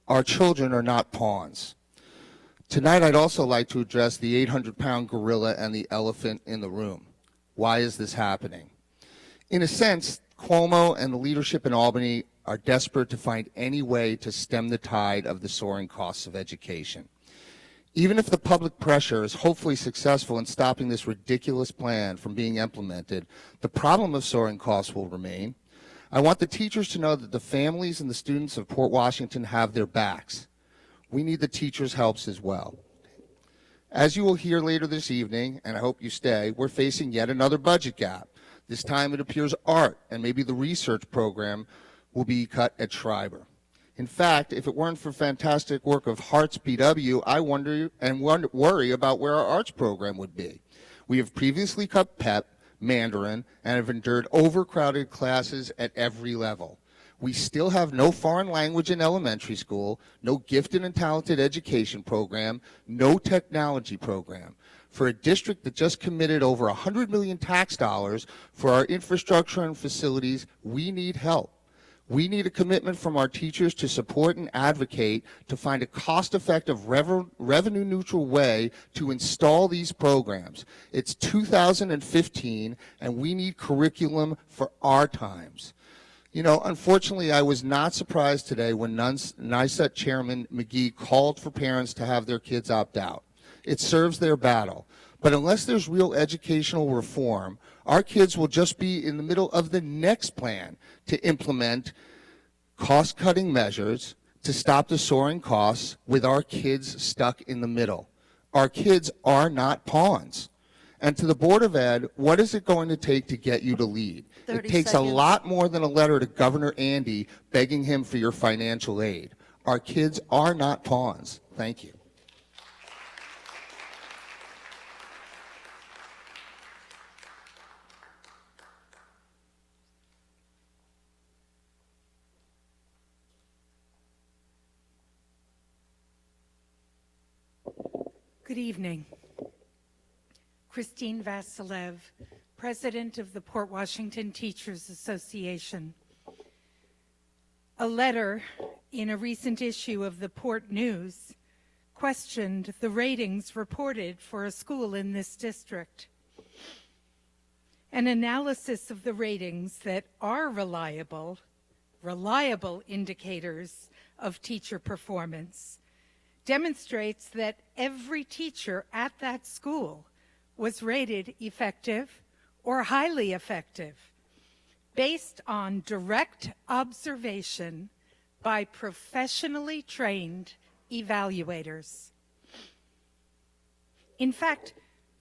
Our children are not pawns. Tonight, I'd also like to address the 800-pound gorilla and the elephant in the room. Why is this happening? In a sense, Cuomo and the leadership in Albany are desperate to find any way to stem the tide of the soaring costs of education. Even if the public pressure is hopefully successful in stopping this ridiculous plan from being implemented, the problem of soaring costs will remain. I want the teachers to know that the families and the students of Port Washington have their backs. We need the teachers' helps as well. As you will hear later this evening, and I hope you stay, we're facing yet another budget gap. This time it appears art and maybe the research program will be cut at Schreiber. In fact, if it weren't for fantastic work of Hart's PW, I worry about where our arts program would be. We have previously cut PEP, Mandarin, and have endured overcrowded classes at every level. We still have no foreign language in elementary school, no gifted and talented education program, no technology program. For a district that just committed over $100 million tax dollars for our infrastructure and facilities, we need help. We need a commitment from our teachers to support and advocate to find a cost-effective, revenue-neutral way to install these programs. It's 2015, and we need curriculum for our times. You know, unfortunately, I was not surprised today when NYSET Chairman McGee called for parents to have their kids opt out. It serves their battle. But unless there's real educational reform, our kids will just be in the middle of the next plan to implement cost-cutting measures to stop the soaring costs with our kids stuck in the middle. Our kids are not pawns. And to the Board of Ed, what is it going to take to get you to lead? It 30 takes seconds. a lot more than a letter to Governor Andy begging him for your financial aid. Our kids are not pawns. Thank you. Good evening. Christine Vasilev, President of the Port Washington Teachers Association. A letter in a recent issue of the Port News questioned the ratings reported for a school in this district. An analysis of the ratings that are reliable indicators of teacher performance demonstrates that every teacher at that school was rated effective or highly effective based on direct observation by professionally trained evaluators. In fact,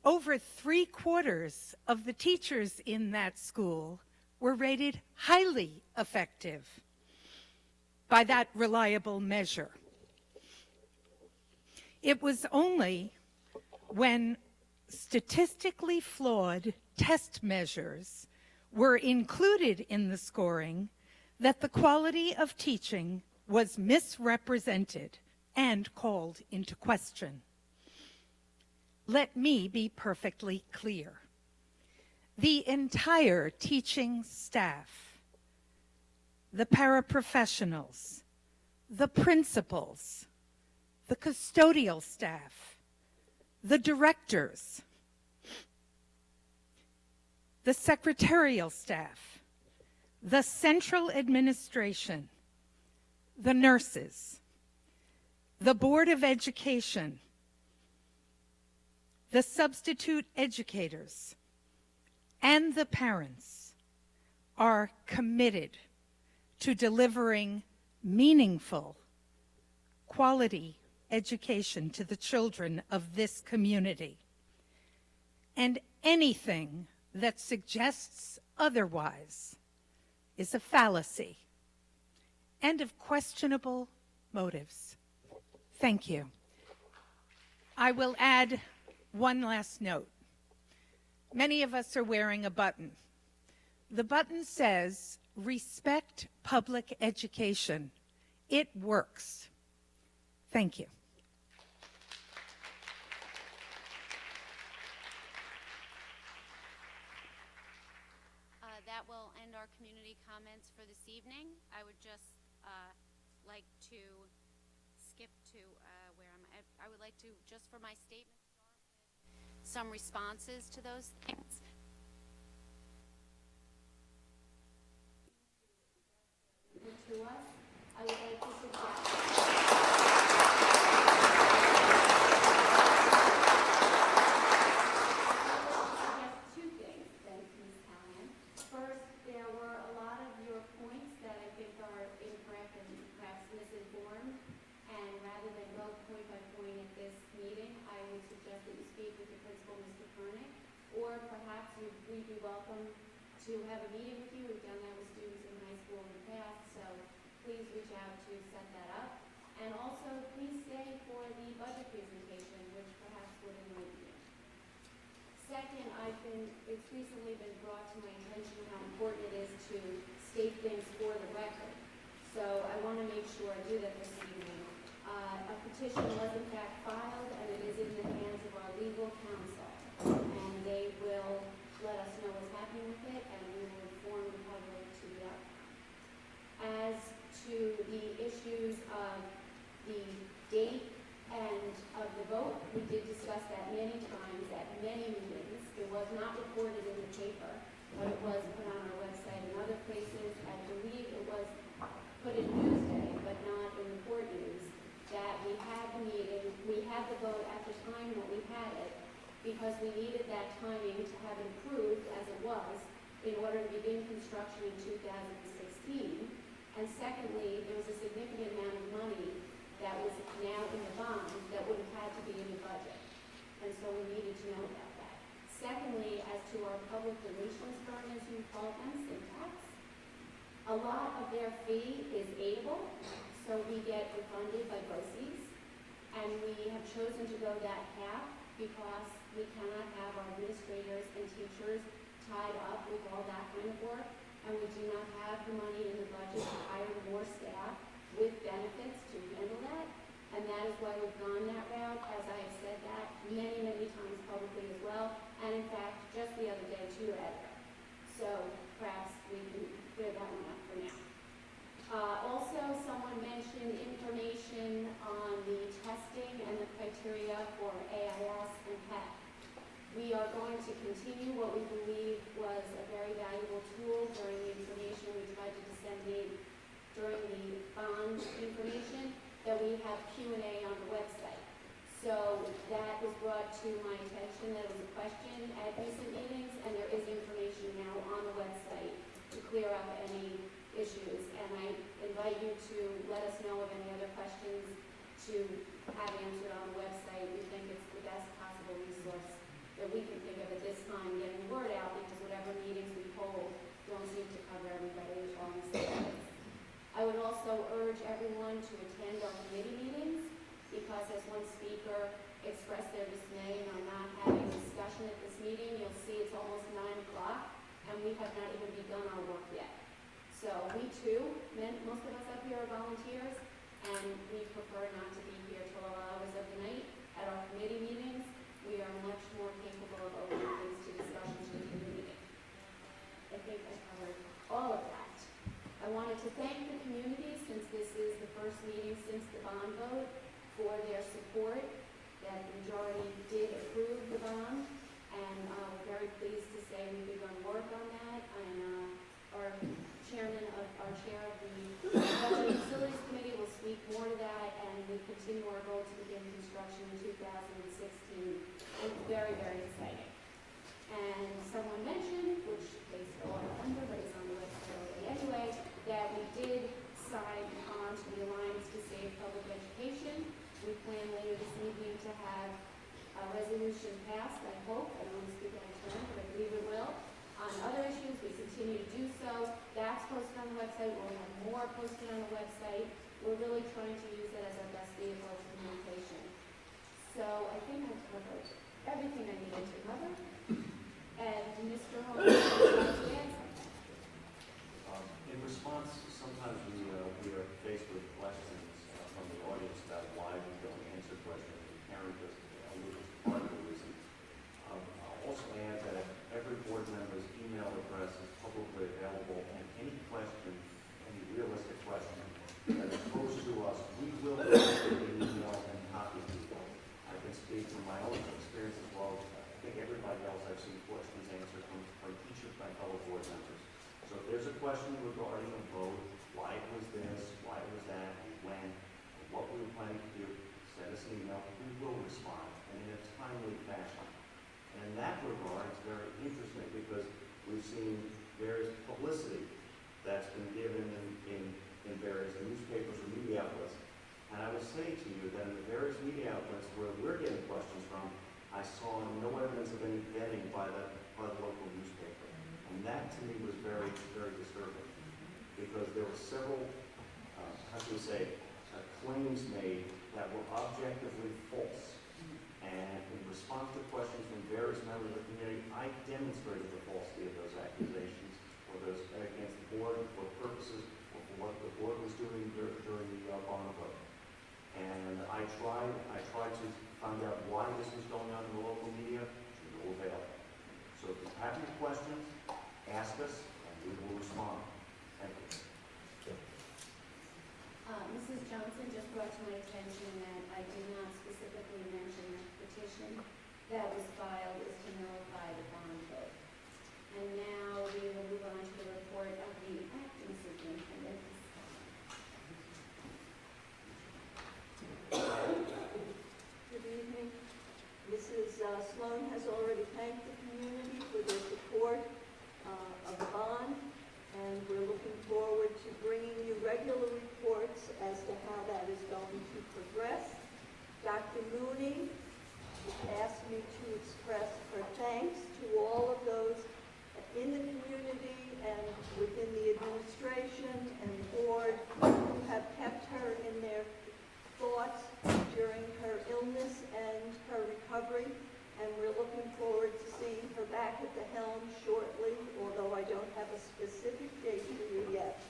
over 3/4 of the teachers in that school were rated highly effective by that reliable measure. It was only when statistically flawed test measures were included in the scoring that the quality of teaching was misrepresented and called into question. Let me be perfectly clear. The entire teaching staff, the paraprofessionals, the principals, the custodial staff, the directors, the secretarial staff, the central administration, the nurses, the Board of Education, the substitute educators, and the parents are committed to delivering meaningful, quality education to the children of this community. And anything that suggests otherwise is a fallacy and of questionable motives. Thank you. I will add one last note. Many of us are wearing a button. The button says, "Respect public education." It works. Thank you. That will end our community comments for this evening. I would just like to skip to where I'm at. I would like to, just for my statement, start with some responses to those things. To us, I would like to suggest two things. Thanks, Ms. Callahan. First, there were a lot of your points that I think are incorrect and perhaps misinformed. And rather than go point by point at this meeting, I would suggest that you speak with the principal, Mr. Koenig, or perhaps we'd be welcome to have a meeting with you. We've done that with students in high school in the past, so please reach out to set that up. And also, please stay for the budget presentation, which perhaps would invite you. Second, it's recently been brought to my attention how important it is to state things for the record. So I want to make sure I do that this evening. A petition was in fact filed, and it is in the hands of our legal counsel. And they will let us know what's happening with it, and we will inform the public to the outcome. As to the issues of the date and of the vote, we did discuss that many times at many meetings. It was not reported in the paper, but it was put on our website and other places. I believe it was put in Newsday, but not in the court news, that we had the meeting, we had the vote at the time that we had it, because we needed that timing to have it approved as it was in order to begin construction in 2016. And secondly, there was a significant amount of money that was now in the bond that would have had to be in the budget. And so we needed to know about that. Secondly, as to our public relations firm, as you call them, Syntax, a lot of their fee is able, so we get refunded by BOCES. And we have chosen to go that path because we cannot have our administrators and teachers tied up with all that kind of work, and we do not have the money in the budget to hire more staff with benefits to handle that, and that is why we've gone that route, as I have said that many, many times publicly as well, and in fact, just the other day to your editor. So perhaps we can clear that one up for now. Also, someone mentioned information on the testing and the criteria for AIS and PET. We are going to continue what we believe was a very valuable tool during the information we tried to disseminate during the bond information, that we have Q&A on the website. So that was brought to my attention that it was a question at recent meetings, and there is information now on the website to clear up any issues. And I invite you to let us know of any other questions to have answered on the website. We think it's the best possible resource that we can think of at this time, getting the word out, because whatever meetings we hold don't seem to cover everybody on the same place. I would also urge everyone to attend our committee meetings, because as one speaker expressed their dismay on not having discussion at this meeting, you'll see it's almost 9 o'clock, and we have not even begun our work yet. So we too, most of us up here are volunteers, and we prefer not to be here till all hours of the night at our committee meetings. We are much more capable of opening things to discussions within the meeting. I think I covered all of that. I wanted to thank the community, since this is the first meeting since the bond vote, for their support. That the majority did approve the bond, and we're very pleased to say we've begun work on that. And our chair of the Budget and Facilities Committee will speak more to that, and we continue our goal to begin construction in 2016. It's very, very exciting. And someone mentioned, which they stole our thunder, but it's on the website already anyway, that we did sign on to the Alliance to Save Public Education. We plan some questions answered from each of my fellow board members. So if there's a question regarding a vote, why it was this, why it was that, and when, and what we were planning to do, send us an email. We will respond, and in a timely fashion. And in that regard, it's very interesting because we've seen various publicity that's been given in various newspapers or media outlets. And I would say to you that in the various media outlets where we're getting questions from, I saw no evidence of any vetting by the local newspaper. And that to me was very, very disturbing because there were several, how should we say, claims made that were objectively false. And in response to questions from various members of the community, I demonstrated the falsity of those accusations or those against the board for purposes of what the board was doing during the bond vote. And I tried to find out why this was going on in the local media, to no avail. So if you have any questions, ask us, and we will respond. Thank you. Mrs. Johnson just brought to my attention that I did not specifically mention the petition that was filed is to nullify the bond vote. And now we will move on to the report of the acting superintendent. Good evening. Mrs. Sloan has already thanked the community for their support of the bond, and we're looking forward to bringing you regular reports as to how that is going to progress. Dr. Mooney asked me to express her thanks to all of those in the community and within the administration and board who have kept her in their thoughts during her illness and her recovery. And we're looking forward to seeing her back at the helm shortly, although I don't have a specific date for you yet.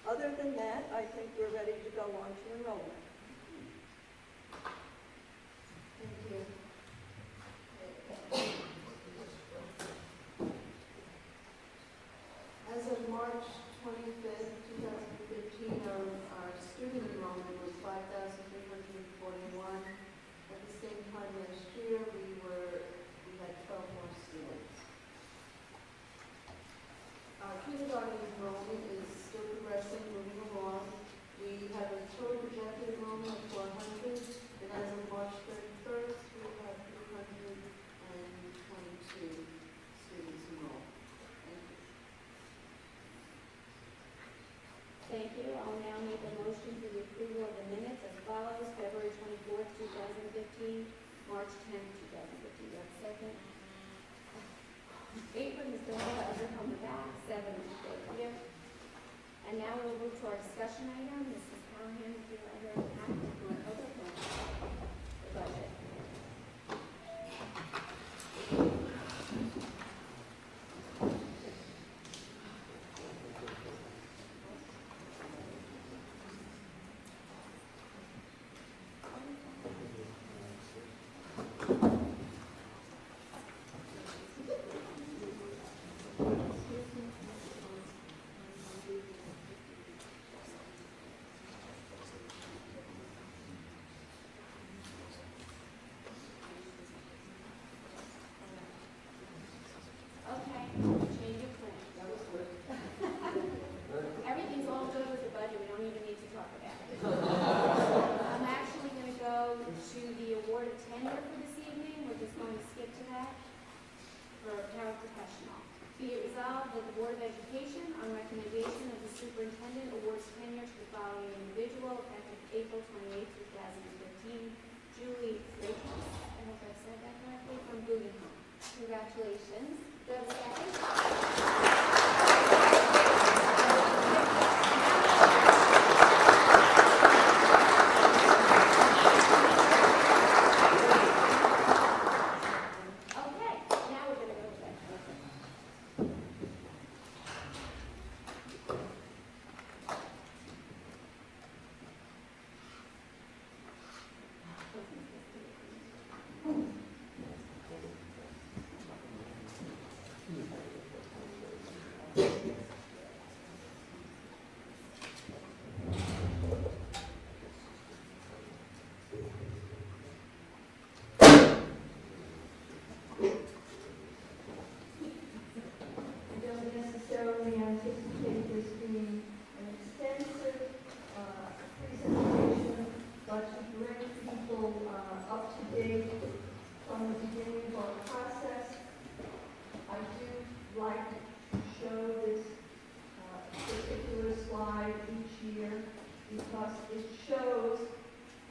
Other than that, I think we're ready to go on to enrollment. Thank you. As of March 25th, 2015, our student enrollment was 5,341. At the same time last year, we had 12 more students. Our kindergarten enrollment is still progressing, moving along. We have a total projected enrollment of 400, and as of March 31st, we have 322 students enrolled. Thank you. Thank you. I'll now make a motion for the approval of the minutes as follows: February 24th, 2015, March 10th, 2015. Do I have a second? 8 from Mr. Hauser from the back, 7 Mr. here. And now we'll move to our discussion item. Mrs. Callahan, if you let her act on other points, the budget. Okay, change of plan. That was good. Everything's all good with the budget. We don't even need to talk about it. I'm actually going to go to the award of tenure for this evening. We're just going to skip to that for paraprofessional. Be it resolved that the Board of Education, on recommendation of the superintendent, awards tenure to the following individual effective April 28, 2015. Julie Freitas, I hope I said that correctly, from Guggenheim. Congratulations. Do I have a Okay, now we're going to go to that. process. I do like to show this particular slide each year because it shows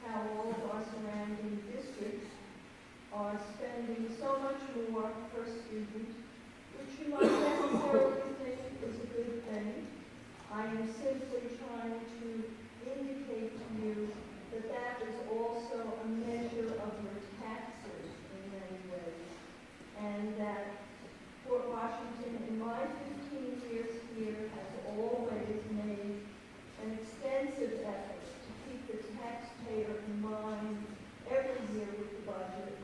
how all of our surrounding districts are spending so much more per student, which you might necessarily think is a good thing. I am simply trying to indicate to you that that is also a measure of your taxes in many ways, and that Fort Washington, in my 15 years here, has always made an extensive effort to keep the taxpayer in mind every year with the budget.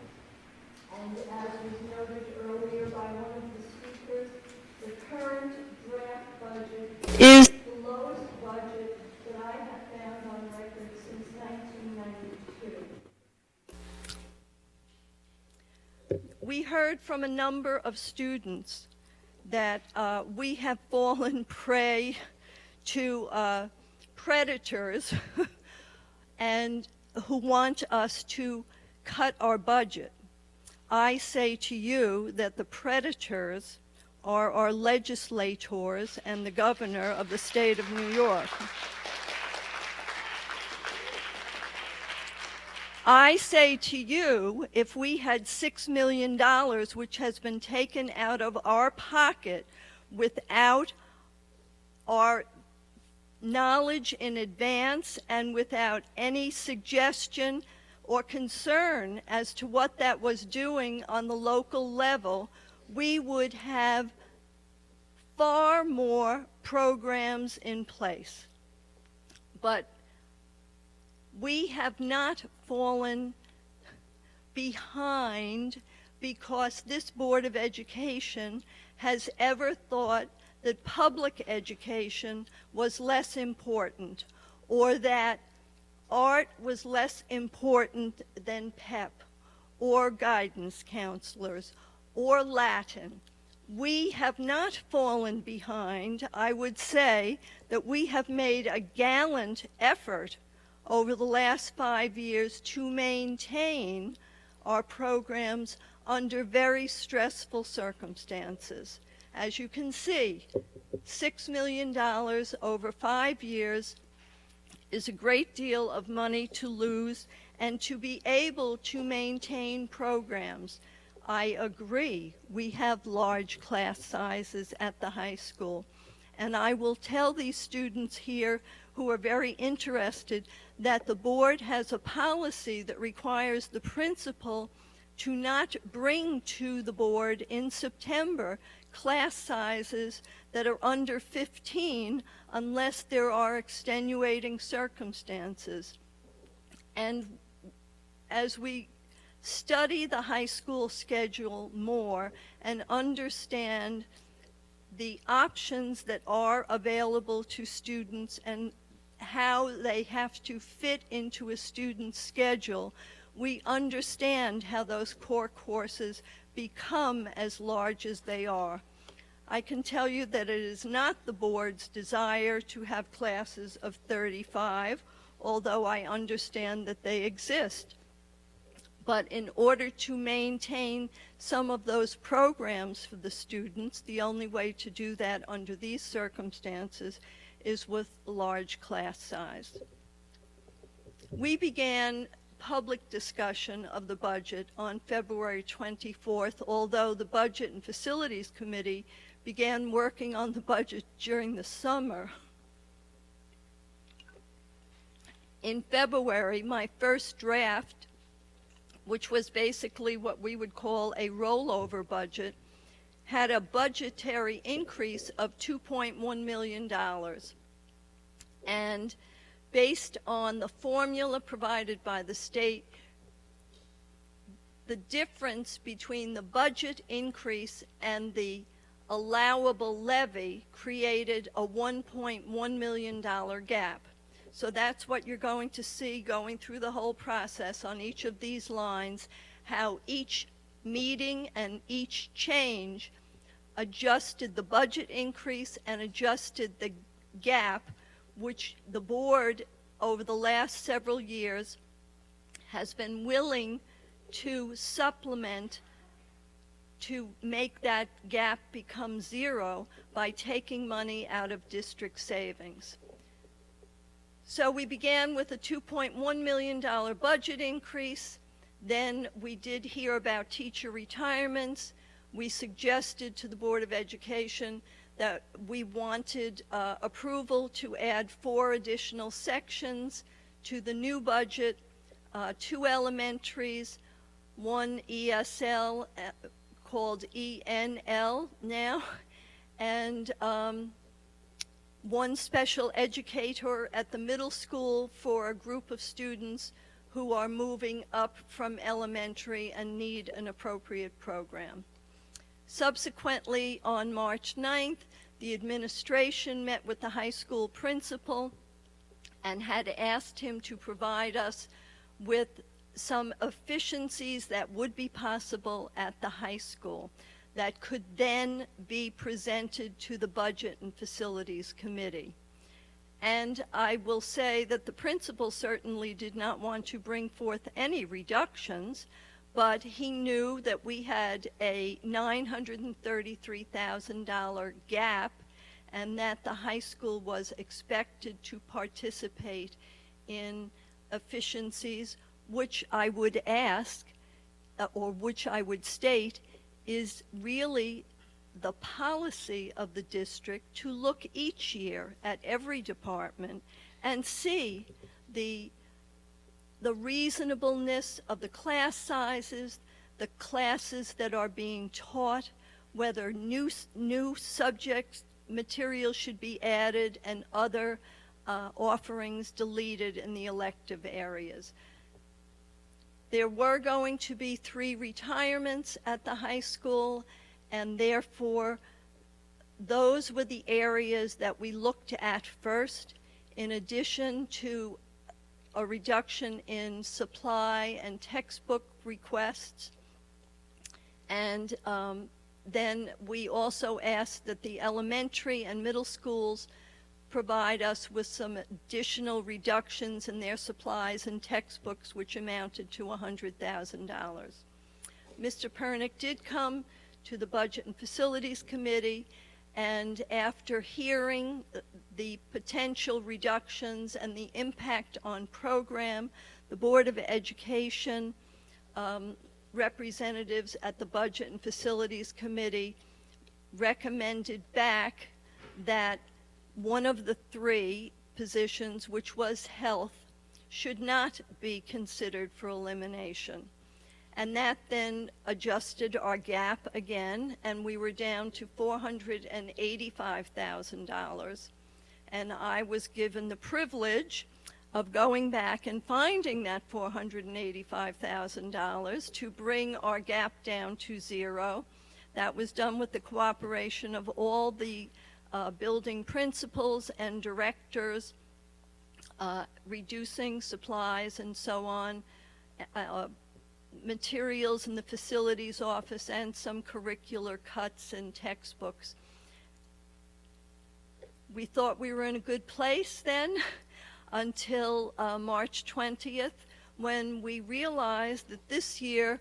And as was noted earlier by one of the speakers, the current draft budget is the lowest budget that I have found on record since 1992. We heard from a number of students that we have fallen prey to predators and who want us to cut our budget. I say to you that the predators are our legislators and the governor of the state of New York. I say to you, if we had $6 million, which has been taken out of our pocket without our knowledge in advance and without any suggestion or concern as to what that was doing on the local level, we would have far more programs in place. But we have not fallen behind because this Board of Education has ever thought that public education was less important or that art was less important than PEP or guidance counselors or Latin. We have not fallen behind. I would say that we have made a gallant effort over the last 5 years to maintain our programs under very stressful circumstances. As you can see, $6 million over 5 years is a great deal of money to lose and to be able to maintain programs. I agree, we have large class sizes at the high school. And I will tell these students here who are very interested that the board has a policy that requires the principal to not bring to the board in September class sizes that are under 15 unless there are extenuating circumstances. And as we study the high school schedule more and understand the options that are available to students and how they have to fit into a student's schedule, we understand how those core courses become as large as they are. I can tell you that it is not the board's desire to have classes of 35, although I understand that they exist. But in order to maintain some of those programs for the students, the only way to do that under these circumstances is with large class size. We began public discussion of the budget on February 24th, although the Budget and Facilities Committee began working on the budget during the summer. In February, my first draft, which was basically what we would call a rollover budget, had a budgetary increase of $2.1 million. And based on the formula provided by the state, the difference between the budget increase and the allowable levy created a $1.1 million gap. So that's what you're going to see going through the whole process on each of these lines, how each meeting and each change adjusted the budget increase and adjusted the gap, which the board over the last several years has been willing to supplement to make that gap become zero by taking money out of district savings. So we began with a $2.1 million budget increase. Then we did hear about teacher retirements. We suggested to the Board of Education that we wanted approval to add 4 additional sections to the new budget, 2 elementaries, 1 ESL called ENL now, and 1 special educator at the middle school for a group of students who are moving up from elementary and need an appropriate program. Subsequently, on March 9th, the administration met with the high school principal and had asked him to provide us with some efficiencies that would be possible at the high school that could then be presented to the Budget and Facilities Committee. And I will say that the principal certainly did not want to bring forth any reductions, but he knew that we had a $933,000 gap and that the high school was expected to participate in efficiencies, which I would ask, or which I would state, is really the policy of the district to look each year at every department and see the reasonableness of the class sizes, the classes that are being taught, whether new subject material should be added and other offerings deleted in the elective areas. There were going to be 3 retirements at the high school, and therefore those were the areas that we looked at first, in addition to a reduction in supply and textbook requests. And then we also asked that the elementary and middle schools provide us with some additional reductions in their supplies and textbooks, which amounted to $100,000. Mr. Pernick did come to the Budget and Facilities Committee, and after hearing the potential reductions and the impact on program, the Board of Education representatives at the Budget and Facilities Committee recommended back that one of the 3 positions, which was health, should not be considered for elimination. And that then adjusted our gap again, and we were down to $485,000. And I was given the privilege of going back and finding that $485,000 to bring our gap down to 0. That was done with the cooperation of all the building principals and directors, reducing supplies and so on, materials in the facilities office, and some curricular cuts in textbooks. We thought we were in a good place then until March 20th, when we realized that this year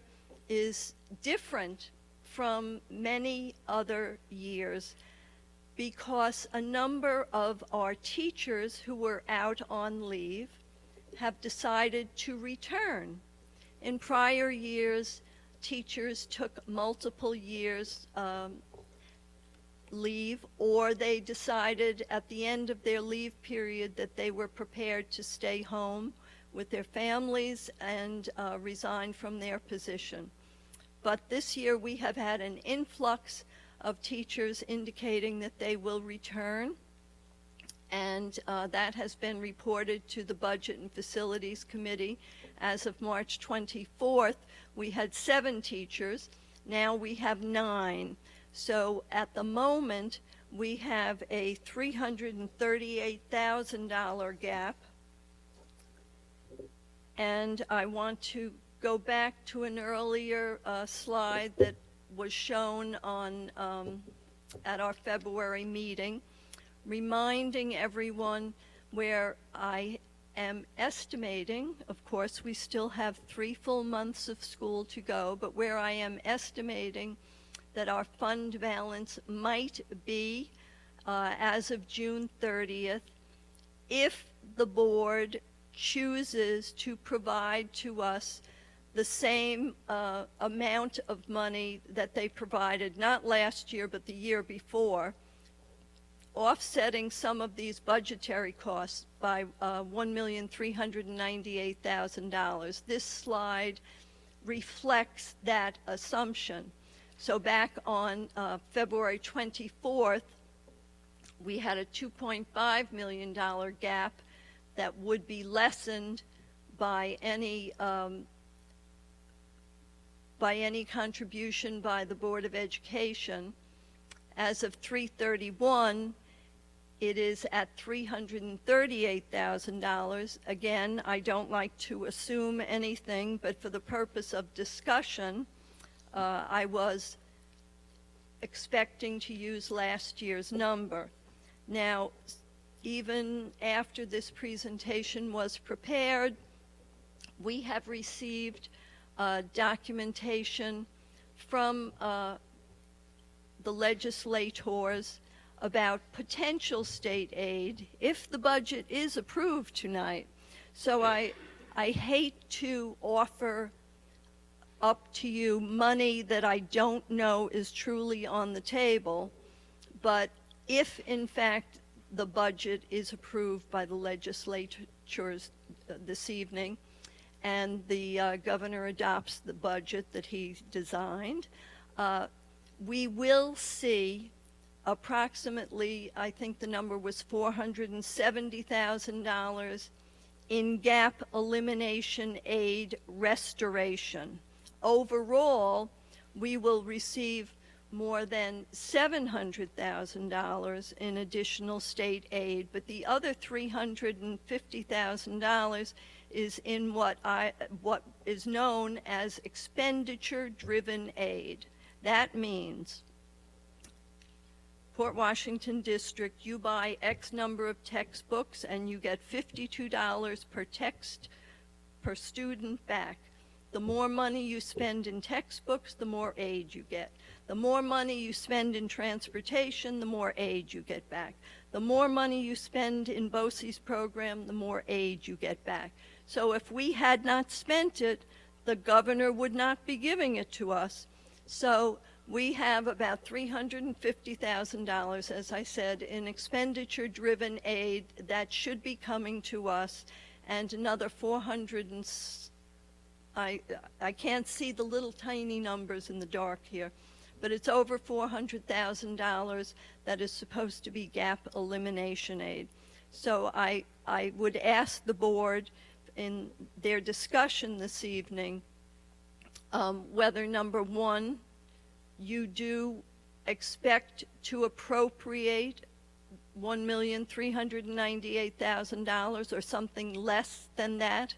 is different from many other years, because a number of our teachers who were out on leave have decided to return. In prior years, teachers took multiple years leave, or they decided at the end of their leave period that they were prepared to stay home with their families and resign from their position. But this year we have had an influx of teachers indicating that they will return, and that has been reported to the Budget and Facilities Committee. As of March 24th, we had 7 teachers. Now we have 9. So at the moment, we have a $338,000 gap. And I want to go back to an earlier slide that was shown on at our February meeting, reminding everyone where I am estimating, of course we still have 3 full months of school to go, but where I am estimating that our fund balance might be as of June 30th if the board chooses to provide to us the same amount of money that they provided, not last year, but the year before, offsetting some of these budgetary costs by $1,398,000. This slide reflects that assumption. So back on February 24th, we had a $2.5 million gap that would be lessened by any contribution by the Board of Education. As of 3/31, it is at $338,000. Again, I don't like to assume anything, but for the purpose of discussion, I was expecting to use last year's number. Now, even after this presentation was prepared, we have received documentation from the legislators about potential state aid if the budget is approved tonight. So I hate to offer up to you money that I don't know is truly on the table, but if in fact the budget is approved by the legislatures this evening and the governor adopts the budget that he designed, we will see approximately, I think the number was $470,000 in gap elimination aid restoration. Overall, we will receive more than $700,000 in additional state aid, but the other $350,000 is in what is known as expenditure-driven aid. That means Port Washington District, you buy X number of textbooks and you get $52 per text per student back. The more money you spend in textbooks, the more aid you get. The more money you spend in transportation, the more aid you get back. The more money you spend in BOCE's program, the more aid you get back. So if we had not spent it, the governor would not be giving it to us. So we have about $350,000, as I said, in expenditure-driven aid that should be coming to us, and another I can't see the little tiny numbers in the dark here, but it's over $400,000 that is supposed to be gap elimination aid. So I would ask the board in their discussion this evening whether, number one, you do expect to appropriate $1,398,000 or something less than that,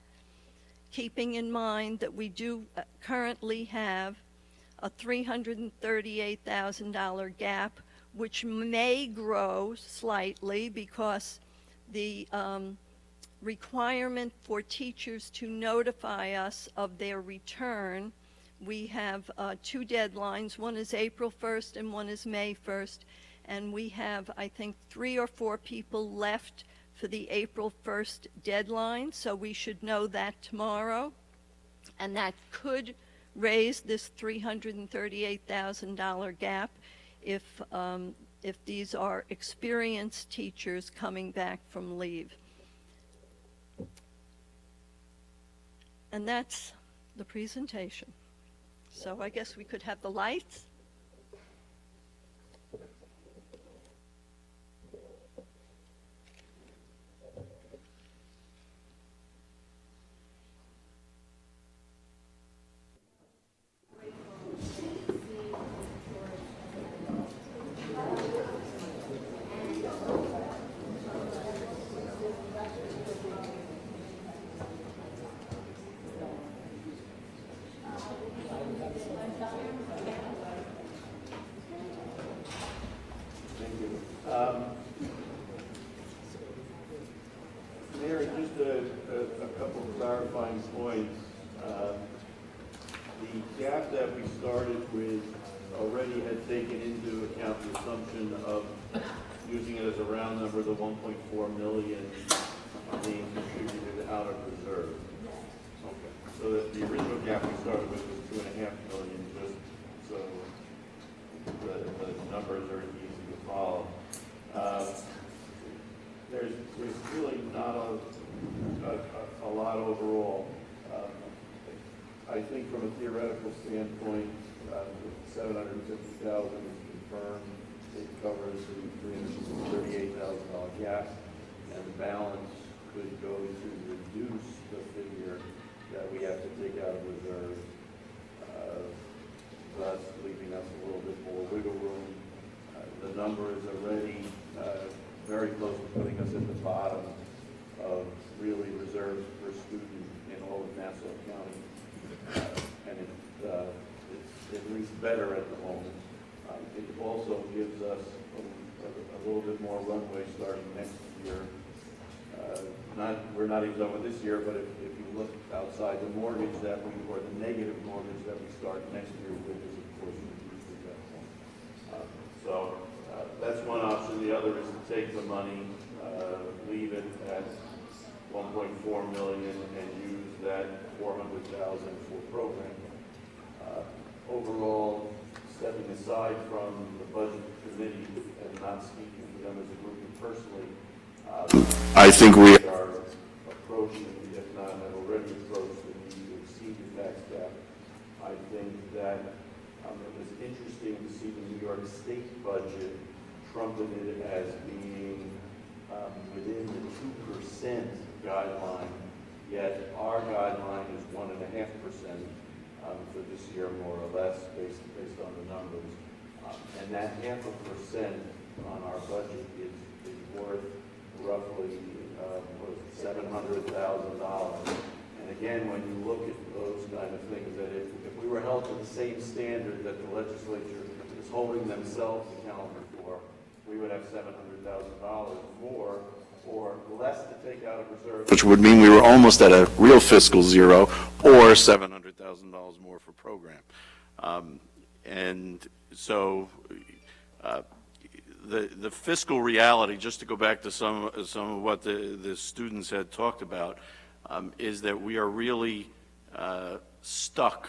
keeping in mind that we do currently have a $338,000 gap, which may grow slightly because the requirement for teachers to notify us of their return, we have two deadlines. One is April 1st and one is May 1st, and we have, I think, 3 or 4 people left for the April 1st deadline, so we should know that tomorrow, and that could raise this $338,000 gap if these are experienced teachers coming back from leave. And that's the presentation. So I guess we could have the lights. taken into account the assumption of using it as a round number, the 1.4 million being contributed out of reserve. Okay. So that the original gap we started with was 2.5 million, just so the numbers are easy to follow. There's really not a lot overall. I think from a theoretical standpoint, 750,000 is confirmed. It covers the $38,000 gap, and the balance could go to reduce the figure that we have to take out of reserve, thus leaving us a little bit more wiggle room. The number is already very close to putting us at the bottom of really reserves per student in all of Nassau County, and it's at least better at the moment. It also gives us a little bit more runway starting next year. We're not even done with this year, but if you look outside the mortgage that we, or the negative mortgage that we start next year with, is of course reduced at that point. So that's one option. The other is to take the money, leave it at 1.4 million, and use that 400,000 for programming. Overall, stepping aside from the budget committee and not speaking for them as a group and personally, I think we are approaching, if not have already approached, the need to exceed the tax cap. I think that it was interesting to see the New York State budget trumpeted as being within the 2% guideline, yet our guideline is 1.5%. For this year, more or less, based on the numbers. And that 0.5% on our budget is worth roughly $700,000. And again, when you look at those kind of things, that if we were held to the same standard that the legislature is holding themselves accountable for, we would have $700,000 more or less to take out of reserve, which would mean we were almost at a real fiscal zero, or $700,000 more for program. And so the fiscal reality, just to go back to some of what the students had talked about, is that we are really stuck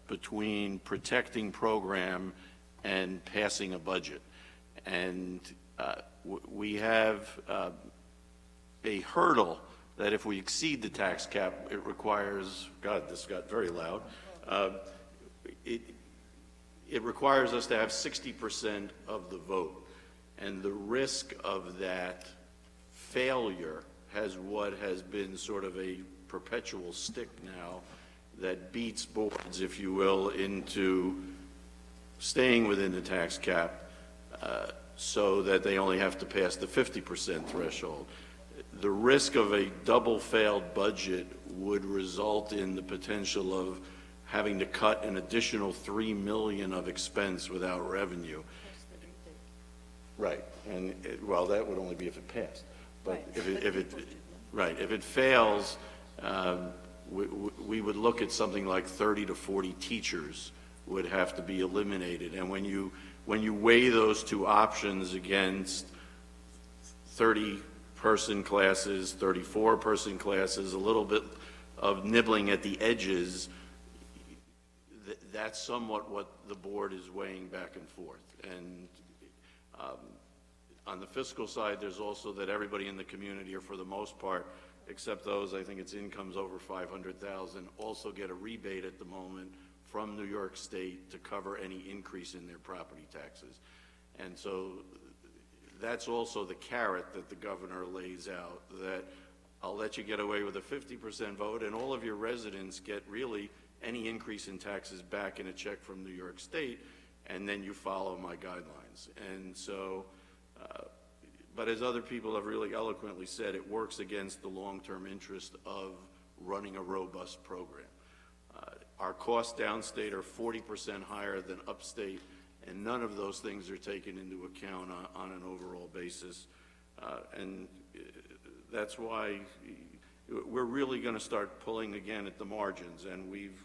between protecting program and passing a budget. And we have a hurdle that if we exceed the tax cap, it requires, God, this got very loud, it requires us to have 60% of the vote. And the risk of that failure has what has been sort of a perpetual stick now that beats boards, if you will, into staying within the tax cap, so that they only have to pass the 50% threshold. The risk of a double failed budget would result in the potential of having to cut an additional $3 million of expense without revenue. Right, and well, that would only be if it passed. But right. If it fails, we would look at something like 30 to 40 teachers would have to be eliminated. And when you weigh those two options against 30-person classes, 34-person classes, a little bit of nibbling at the edges, that's somewhat what the board is weighing back and forth. And on the fiscal side, there's also that everybody in the community, or for the most part, except those, I think it's incomes over 500,000, also get a rebate at the moment from New York State to cover any increase in their property taxes. And so that's also the carrot that the governor lays out, that I'll let you get away with a 50% vote, and all of your residents get really any increase in taxes back in a check from New York State, and then you follow my guidelines. And so, but as other people have really eloquently said, it works against the long-term interest of running a robust program. Our costs downstate are 40% higher than upstate, and none of those things are taken into account on an overall basis. And that's why we're really going to start pulling again at the margins. And we've,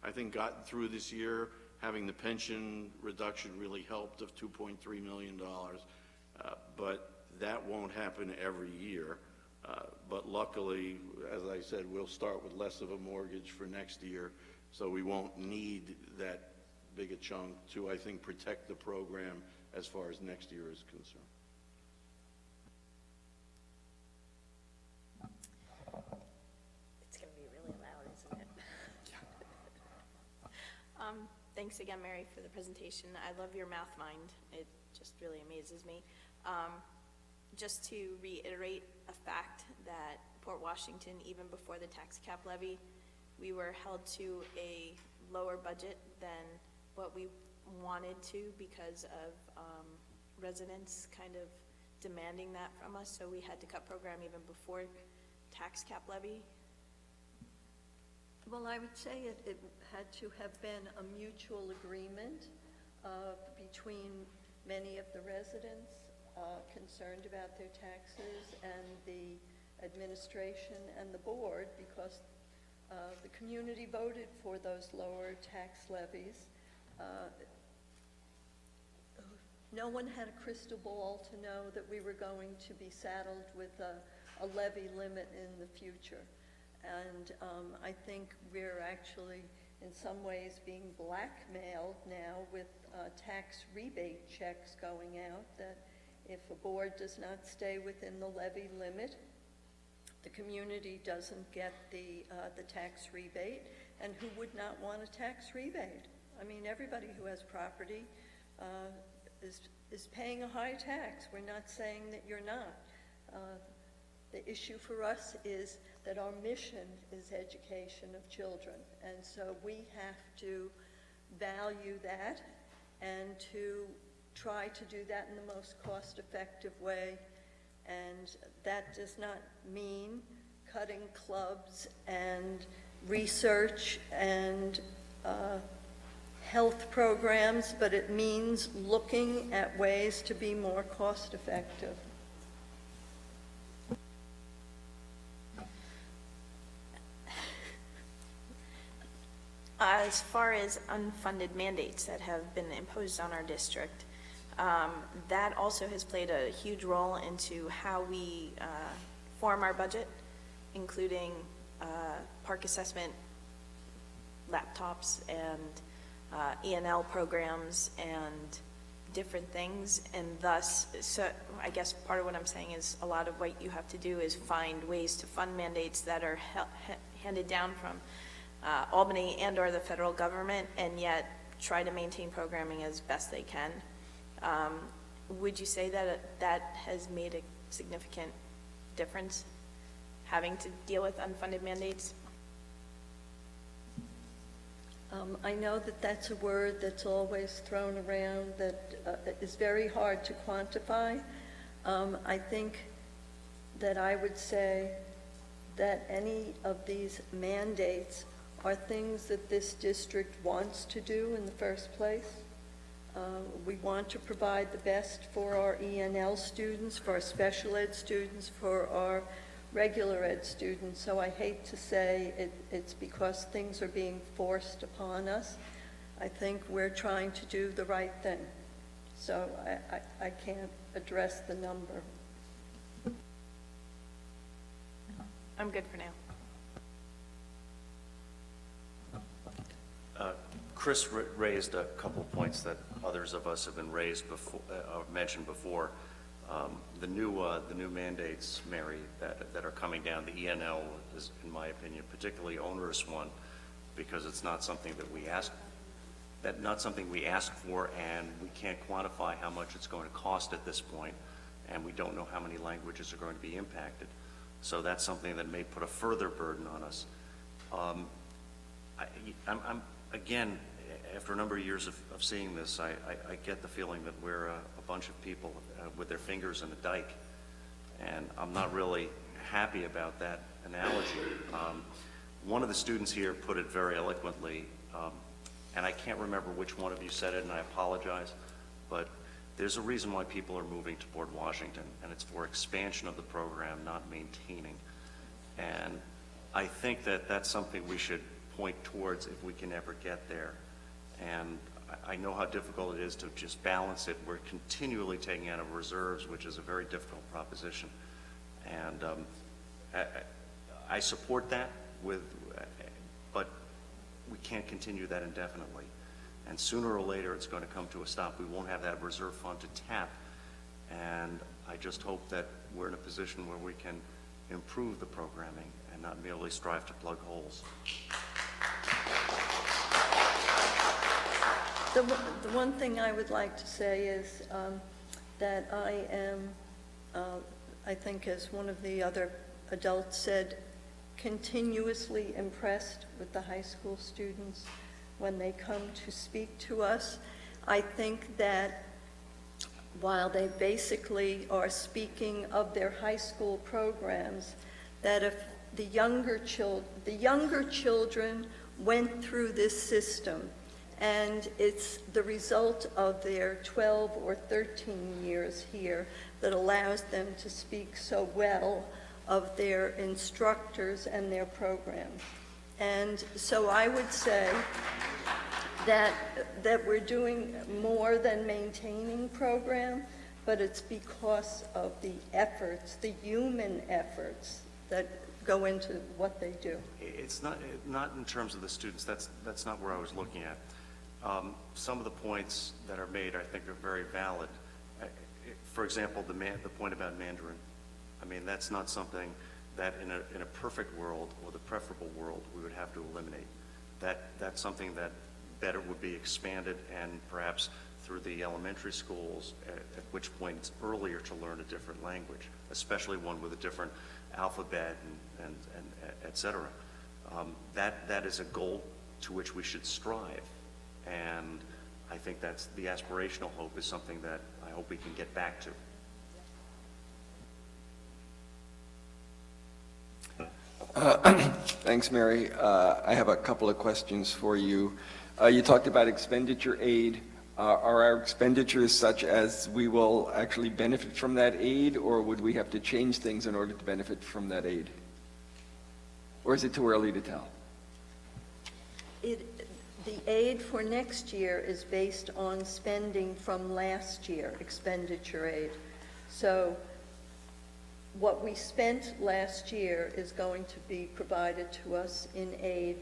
I think, gotten through this year having the pension reduction really helped of $2.3 million, but that won't happen every year. But luckily, as I said, we'll start with less of a mortgage for next year, so we won't need that big a chunk to, I think, protect the program as far as next year is concerned. It's going to be really loud, isn't it? Thanks again, Mary, for the presentation. I love your math mind. It just really amazes me. Just to reiterate a fact that Port Washington, even before the tax cap levy, we were held to a lower budget than what we wanted to because of residents kind of demanding that from us, so we had to cut program even before tax cap levy. Well, I would say it had to have been a mutual agreement between many of the residents concerned about their taxes and the administration and the board, because the community voted for those lower tax levies. No one had a crystal ball to know that we were going to be saddled with a levy limit in the future. And I think we're actually, in some ways, being blackmailed now with tax rebate checks going out, that if a board does not stay within the levy limit, the community doesn't get the tax rebate. And who would not want a tax rebate? I mean, everybody who has property is paying a high tax. We're not saying that you're not. The issue for us is that our mission is education of children, and so we have to value that and to try to do that in the most cost-effective way. And that does not mean cutting clubs and research and health programs, but it means looking at ways to be more cost-effective. As far as unfunded mandates that have been imposed on our district, that also has played a huge role into how we form our budget, including park assessment, laptops, and E&L programs, and different things. And thus, so I guess part of what I'm saying is a lot of what you have to do is find ways to fund mandates that are handed down from Albany and or the federal government, and yet try to maintain programming as best they can. Would you say that that has made a significant difference, having to deal with unfunded mandates? I know that that's a word that's always thrown around that is very hard to quantify. I think that I would say that any of these mandates are things that this district wants to do in the first place. We want to provide the best for our E&L students, for our special ed students, for our regular ed students. So I hate to say it's because things are being forced upon us. I think we're trying to do the right thing. So I can't address the number. I'm good for now. Chris raised a couple of points that others of us have been raised before, mentioned before. The new mandates, Mary, that are coming down. The E&L is, in my opinion, a particularly onerous one because it's not something that we asked. Not something we asked for, and we can't quantify how much it's going to cost at this point, and we don't know how many languages are going to be impacted. So that's something that may put a further burden on us. I'm again, after a number of years of seeing this, I get the feeling that we're a bunch of people with their fingers in a dike, and I'm not really happy about that analogy. One of the students here put it very eloquently, and I can't remember which one of you said it, and I apologize, but there's a reason why people are moving to Port Washington, and it's for expansion of the program, not maintaining. And I think that that's something we should point towards if we can ever get there. And I know how difficult it is to just balance it. We're continually taking out of reserves, which is a very difficult proposition. And I support that, but we can't continue that indefinitely. And sooner or later, it's going to come to a stop. We won't have that reserve fund to tap. And I just hope that we're in a position where we can improve the programming and not merely strive to plug holes. The one thing I would like to say is that I am, I think as one of the other adults said, continuously impressed with the high school students when they come to speak to us. I think that while they basically are speaking of their high school programs, that if the younger children went through this system, and it's the result of their 12 or 13 years here that allows them to speak so well of their instructors and their program. And so I would say that we're doing more than maintaining program, but it's because of the efforts, the human efforts that go into what they do. It's not in terms of the students. That's not where I was looking at. Some of the points that are made, I think, are very valid. For example, the point about Mandarin. I mean, that's not something that in a perfect world or the preferable world we would have to eliminate. That's something that better would be expanded, and perhaps through the elementary schools, at which point it's earlier to learn a different language, especially one with a different alphabet and et cetera. That is a goal to which we should strive. And I think that's the aspirational hope is something that I hope we can get back to. Thanks, Mary. I have a couple of questions for you. You talked about expenditure aid. Are our expenditures such as we will actually benefit from that aid, or would we have to change things in order to benefit from that aid? Or is it too early to tell? The aid for next year is based on spending from last year, expenditure aid. So what we spent last year is going to be provided to us in aid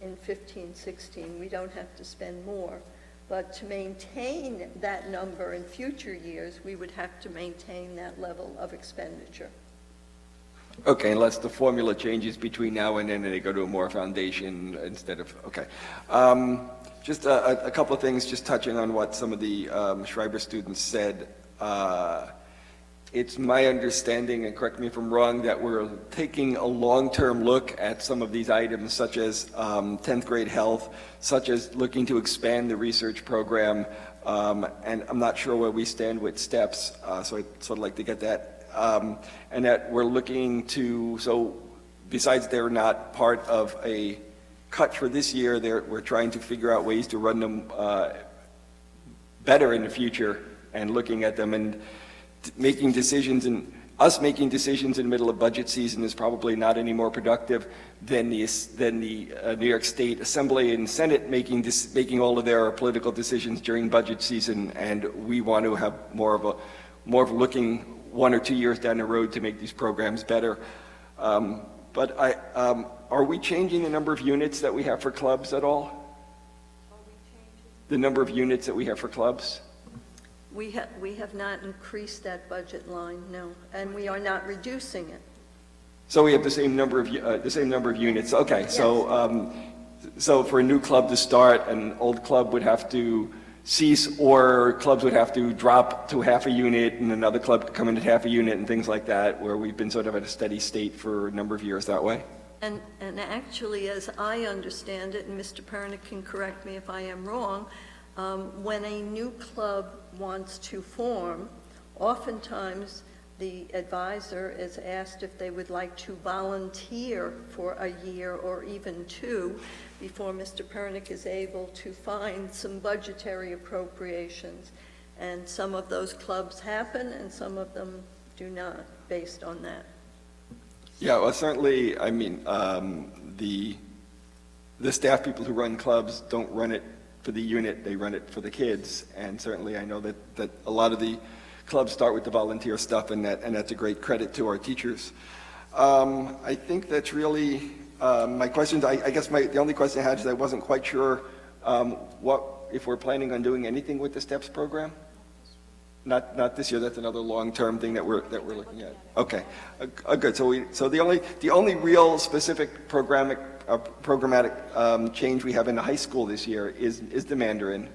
in 15-16. We don't have to spend more. But to maintain that number in future years, we would have to maintain that level of expenditure. Okay, unless the formula changes between now and then and they go to a more foundation instead of, okay. Just a couple of things, just touching on what some of the Schreiber students said. It's my understanding, and correct me if I'm wrong, that we're taking a long-term look at some of these items, such as 10th grade health, such as looking to expand the research program, and I'm not sure where we stand with STEPS, so I'd sort of like to get that. And that we're looking to, so besides they're not part of a cut for this year, we're trying to figure out ways to run them better in the future, and looking at them and making decisions, and us making decisions in the middle of budget season is probably not any more productive than the New York State Assembly and Senate making all of their political decisions during budget season, and we want to have more of looking 1 or 2 years down the road to make these programs better. But are we changing the number of units that we have for clubs at all? The number of units that we have for clubs? We have not increased that budget line, no, and we are not reducing it. So we have the same number of units. Okay, yes. So for a new club to start, an old club would have to cease, or clubs would have to drop to half a unit, and another club could come in at half a unit, and things like that, where we've been sort of at a steady state for a number of years that way. And actually, as I understand it, and Mr. Pernick can correct me if I am wrong, when a new club wants to form, oftentimes the advisor is asked if they would like to volunteer for a year or even 2 before Mr. Pernick is able to find some budgetary appropriations. And some of those clubs happen and some of them do not, based on that. Yeah, well, certainly, I mean, the staff people who run clubs don't run it for the unit, they run it for the kids. And certainly I know that a lot of the clubs start with the volunteer stuff, and that's a great credit to our teachers. I think that's really my questions. I guess the only question I had is I wasn't quite sure if we're planning on doing anything with the STEPS program. Not this year. That's another long-term thing that we're looking at. Okay, good. So the only real specific programmatic change we have in the high school this year is the Mandarin,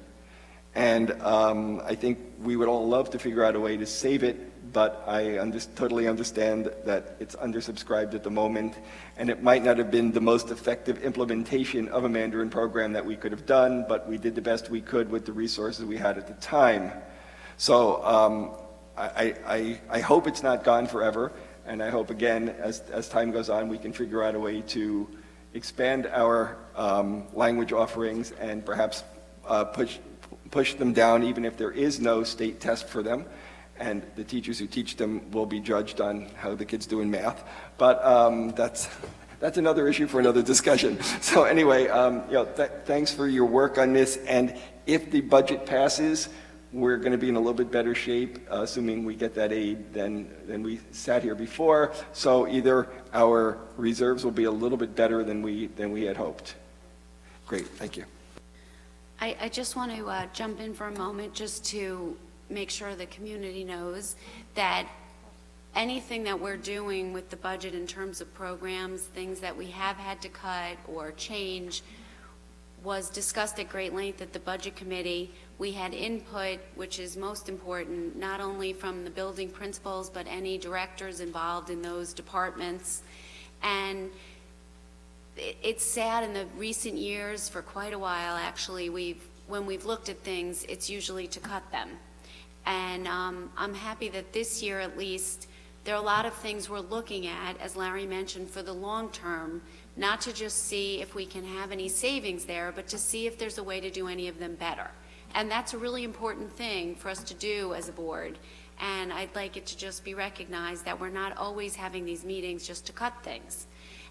and I think we would all love to figure out a way to save it, but I totally understand that it's undersubscribed at the moment, and it might not have been the most effective implementation of a Mandarin program that we could have done, but we did the best we could with the resources we had at the time. So I hope it's not gone forever, and I hope, again, as time goes on, we can figure out a way to expand our language offerings and perhaps push them down even if there is no state test for them, and the teachers who teach them will be judged on how the kids do in math. But that's another issue for another discussion. So anyway, thanks for your work on this, and if the budget passes, we're going to be in a little bit better shape, assuming we get that aid, than we sat here before. So either our reserves will be a little bit better than we had hoped. Great, thank you. I just want to jump in for a moment just to make sure the community knows that anything that we're doing with the budget in terms of programs, things that we have had to cut or change, was discussed at great length at the Budget Committee. We had input, which is most important, not only from the building principals, but any directors involved in those departments. And it's sad in the recent years, for quite a while actually, when we've looked at things, it's usually to cut them. And I'm happy that this year at least, there are a lot of things we're looking at, as Larry mentioned, for the long term, not to just see if we can have any savings there, but to see if there's a way to do any of them better. And that's a really important thing for us to do as a board. And I'd like it to just be recognized that we're not always having these meetings just to cut things.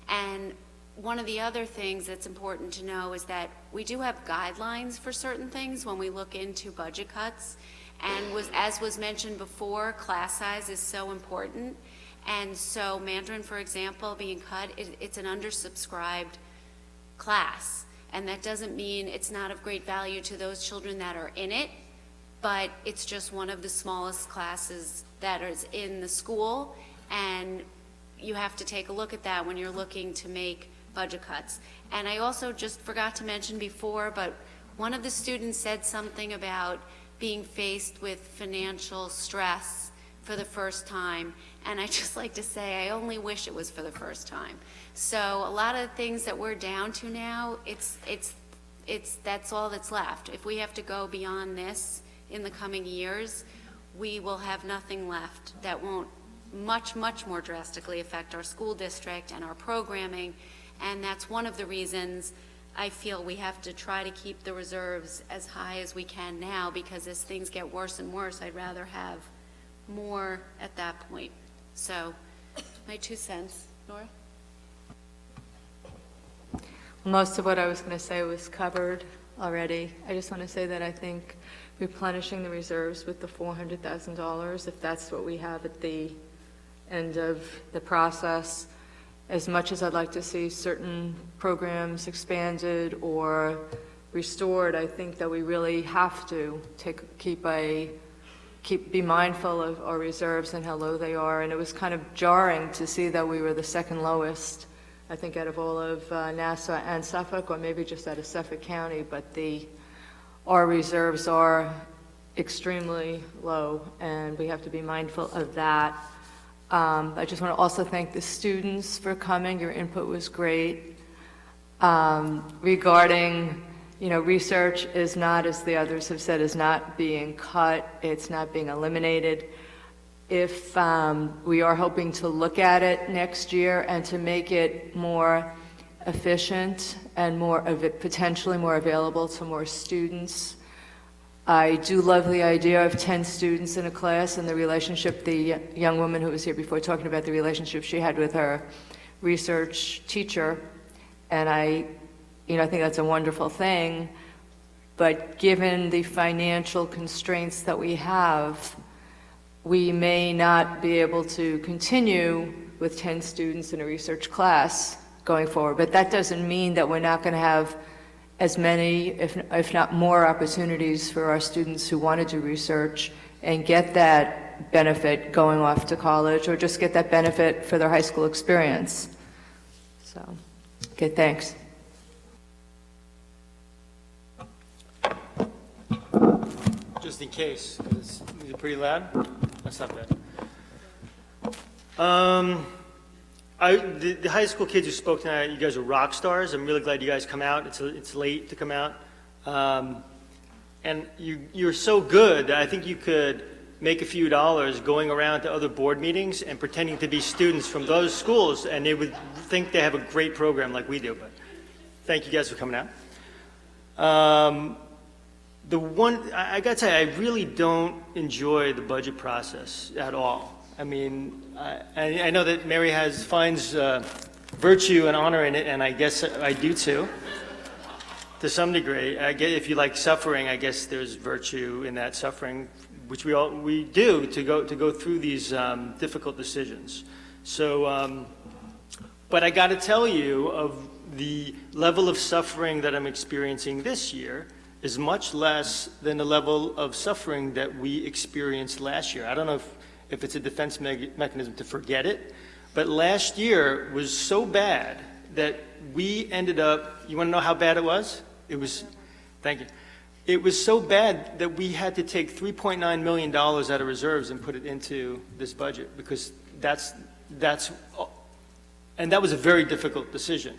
And one of the other things that's important to know is that we do have guidelines for certain things when we look into budget cuts. And as was mentioned before, class size is so important. And so Mandarin, for example, being cut, it's an undersubscribed class. And that doesn't mean it's not of great value to those children that are in it, but it's just one of the smallest classes that is in the school. And you have to take a look at that when you're looking to make budget cuts. And I also just forgot to mention before, but one of the students said something about being faced with financial stress for the first time. And I just like to say, I only wish it was for the first time. So a lot of the things that we're down to now, that's all that's left. If we have to go beyond this in the coming years, we will have nothing left that won't much more drastically affect our school district and our programming. And that's one of the reasons I feel we have to try to keep the reserves as high as we can now, because as things get worse and worse, I'd rather have more at that point. So, my 2 cents. Nora? Most of what I was going to say was covered already. I just want to say that I think replenishing the reserves with the $400,000, if that's what we have at the end of the process, as much as I'd like to see certain programs expanded or restored, I think that we really have to be mindful of our reserves and how low they are. And it was kind of jarring to see that we were the second lowest, I think, out of all of Nassau and Suffolk, or maybe just out of Suffolk County, but our reserves are extremely low, and we have to be mindful of that. I just want to also thank the students for coming. Your input was great. Regarding, research is not, as the others have said, is not being cut. It's not being eliminated. If we are hoping to look at it next year and to make it more efficient and potentially more available to more students. I do love the idea of 10 students in a class and the relationship, the young woman who was here before talking about the relationship she had with her research teacher. And I think that's a wonderful thing. But given the financial constraints that we have, we may not be able to continue with 10 students in a research class going forward. But that doesn't mean that we're not going to have as many, if not more, opportunities for our students who want to do research and get that benefit going off to college, or just get that benefit for their high school experience. So, okay, thanks. Just in case, 'cause it's pretty loud. That's not bad. The high school kids who spoke tonight, you guys are rock stars. I'm really glad you guys come out. It's late to come out. And you're so good that I think you could make a few dollars going around to other board meetings and pretending to be students from those schools, and they would think they have a great program like we do. But thank you guys for coming out. The one, I gotta tell you, I really don't enjoy the budget process at all. I mean, I know that Mary finds virtue and honor in it, and I guess I do too, to some degree. I guess if you like suffering, I guess there's virtue in that suffering, which we do to go through these difficult decisions. So, but I got to tell you, of the level of suffering that I'm experiencing this year is much less than the level of suffering that we experienced last year. I don't know if it's a defense mechanism to forget it, but last year was so bad that we ended up, you want to know how bad it was? Thank you. It was so bad that we had to take $3.9 million out of reserves and put it into this budget, because and that was a very difficult decision.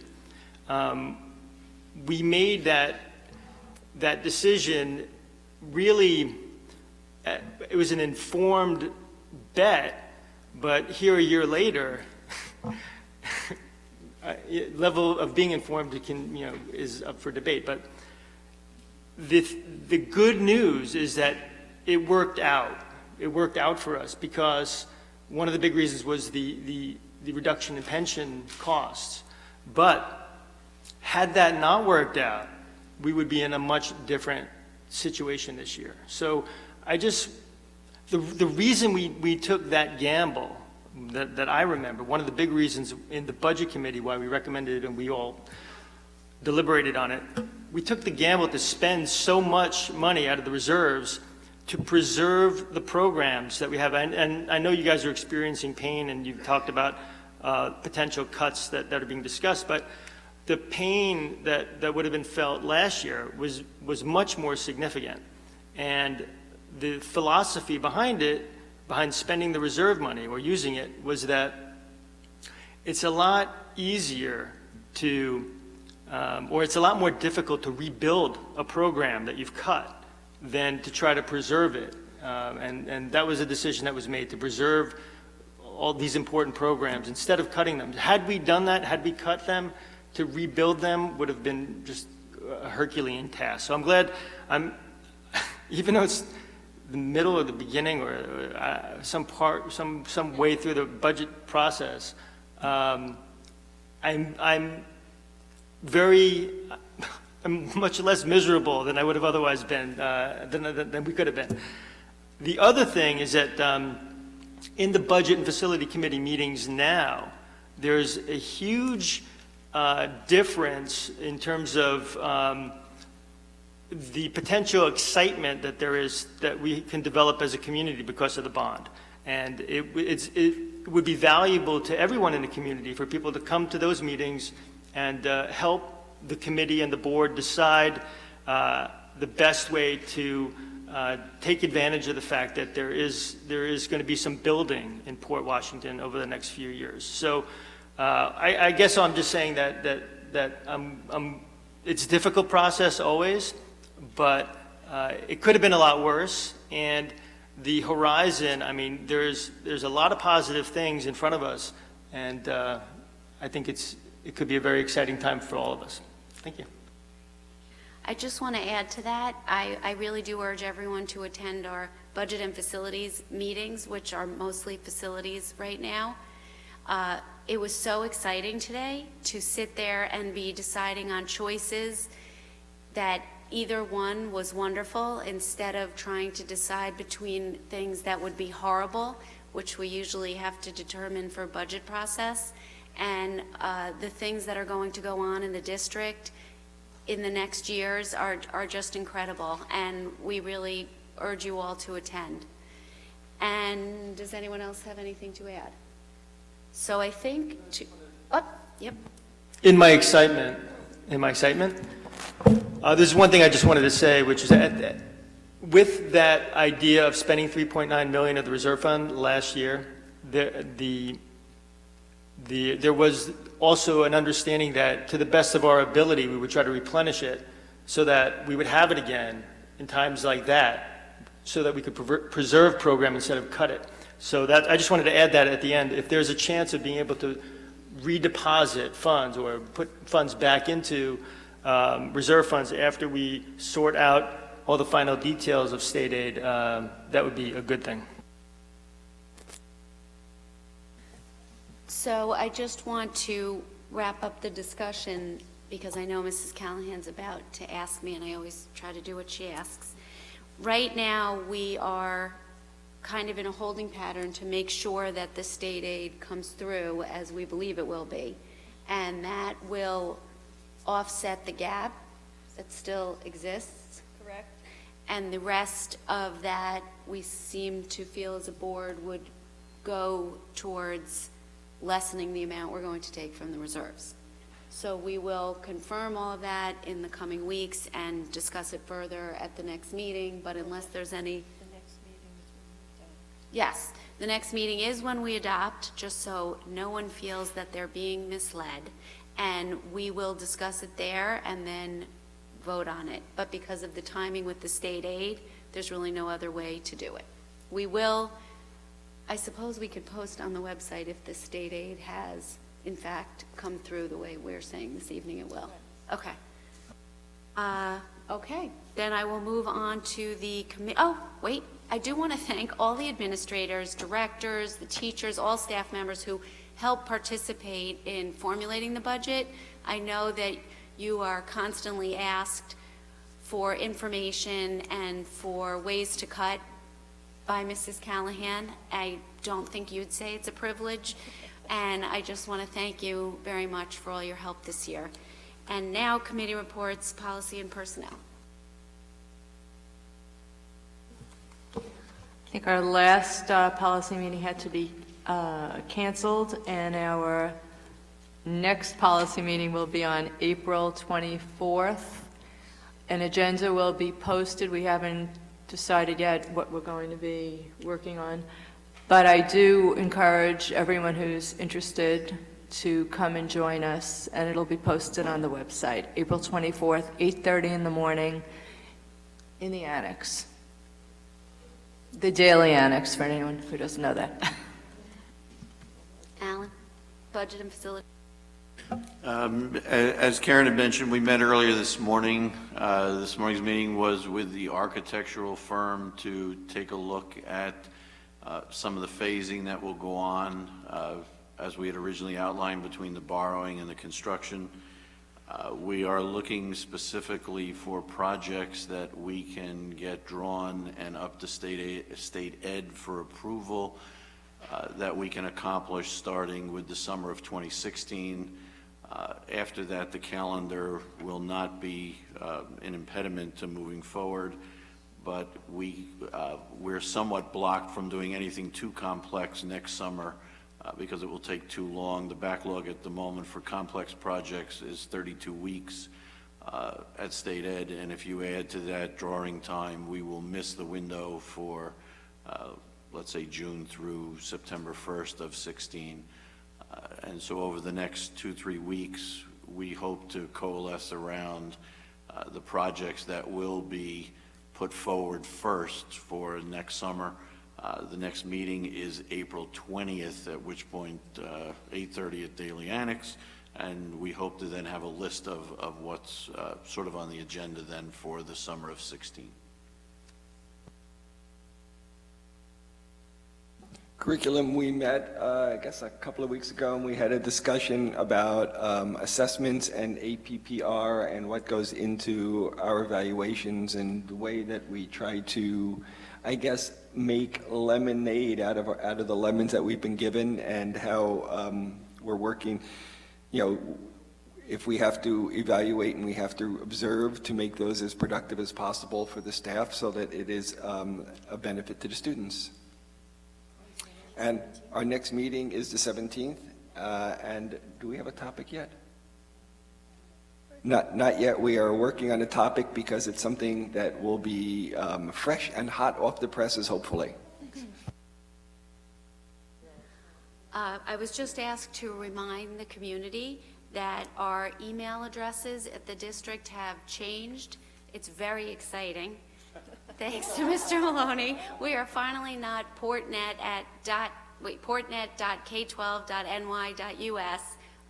We made that decision really, it was an informed bet, but here a year later, level of being informed is up for debate. But the good news is that it worked out. It worked out for us because one of the big reasons was the reduction in pension costs. But had that not worked out, we would be in a much different situation this year. So the reason we took that gamble, that I remember, one of the big reasons in the budget committee why we recommended it and we all deliberated on it, we took the gamble to spend so much money out of the reserves to preserve the programs that we have. And I know you guys are experiencing pain, and you've talked about potential cuts that are being discussed, but the pain that would have been felt last year was much more significant. And the philosophy behind it, behind spending the reserve money or using it, was that it's a lot easier to, or it's a lot more difficult to rebuild a program that you've cut than to try to preserve it. And that was a decision that was made, to preserve all these important programs instead of cutting them. Had we done that, had we cut them, to rebuild them would have been just a Herculean task. So I'm glad even though it's the middle or the beginning or some way through the budget process, I'm much less miserable than I would have otherwise been, than we could have been. The other thing is that in the Budget and Facility Committee meetings now, there's a huge difference in terms of the potential excitement that we can develop as a community because of the bond. And it would be valuable to everyone in the community for people to come to those meetings and help the committee and the board decide the best way to take advantage of the fact that there is going to be some building in Port Washington over the next few years. So I guess I'm just saying that it's a difficult process always, but it could have been a lot worse. And the horizon, I mean, there's a lot of positive things in front of us, and I think it could be a very exciting time for all of us. Thank you. I just want to add to that. I really do urge everyone to attend our budget and facilities meetings, which are mostly facilities right now. It was so exciting today to sit there and be deciding on choices that, either one was wonderful. Instead of trying to decide between things that would be horrible, which we usually have to determine for budget process, and the things that are going to go on in the district in the next years are just incredible, and we really urge you all to attend. And does anyone else have anything to add? So I think, yep. In my excitement, there's one thing I just wanted to say, which is that with that idea of spending $3.9 million of the reserve fund last year, there was also an understanding that to the best of our ability, we would try to replenish it so that we would have it again in times like that, so that we could preserve program instead of cut it. So that, I just wanted to add that at the end. If there's a chance of being able to redeposit funds or put funds back into reserve funds after we sort out all the final details of state aid, that would be a good thing. So I just want to wrap up the discussion because I know Mrs. Callahan's about to ask me, and I always try to do what she asks. Right now, we are kind of in a holding pattern to make sure that the state aid comes through as we believe it will be, and that will offset the gap that still exists. Correct. And the rest of that, we seem to feel as a board would go towards lessening the amount we're going to take from the reserves. So we will confirm all of that in the coming weeks and discuss it further at the next meeting, but unless there's any... The next meeting is when we adopt. Yes, the next meeting is when we adopt, just so no one feels that they're being misled, and we will discuss it there and then vote on it. But because of the timing with the state aid, there's really no other way to do it. We will, I suppose we could post on the website if the state aid has, in fact, come through the way we're saying this evening it will. Okay. Okay, then I will move on to the committee. Oh, wait, I do want to thank all the administrators, directors, the teachers, all staff members who helped participate in formulating the budget. I know that you are constantly asked for information and for ways to cut by Mrs. Callahan. I don't think you'd say it's a privilege, and I just want to thank you very much for all your help this year. And now, committee reports, policy and personnel. I think our last policy meeting had to be canceled, and our next policy meeting will be on April 24th. An agenda will be posted. We haven't decided yet what we're going to be working on, but I do encourage everyone who's interested to come and join us, and it'll be posted on the website, April 24th, 8:30 in the morning, in the annex. The daily annex, for anyone who doesn't know that. Alan, budget and facility. As Karen had mentioned, we met earlier this morning. This morning's meeting was with the architectural firm to take a look at some of the phasing that will go on as we had originally outlined between the borrowing and the construction. We are looking specifically for projects that we can get drawn and up to state ed for approval that we can accomplish starting with the summer of 2016. After that, the calendar will not be an impediment to moving forward, but we're somewhat blocked from doing anything too complex next summer because it will take too long. The backlog at the moment for complex projects is 32 weeks at state ed, and if you add to that drawing time, we will miss the window for, let's say, June through September 1st of 16. And so over the next 2-3 weeks, we hope to coalesce around the projects that will be put forward first for next summer. The next meeting is April 20th, at which point 8:30 at Daily Annex, and we hope to then have a list of what's sort of on the agenda then for the summer of 16. Curriculum, we met, I guess, a couple of weeks ago, and we had a discussion about assessments and APPR and what goes into our evaluations and the way that we try to, I guess, make lemonade out of the lemons that we've been given, and how we're working, if we have to evaluate and we have to observe, to make those as productive as possible for the staff so that it is a benefit to the students. And our next meeting is the 17th, and do we have a topic yet? Not yet. We are working on a topic because it's something that will be fresh and hot off the presses, hopefully. I was just asked to remind the community that our email addresses at the district have changed. It's very exciting. Thanks to Mr. Maloney, we are finally not portnet.k12.ny.us,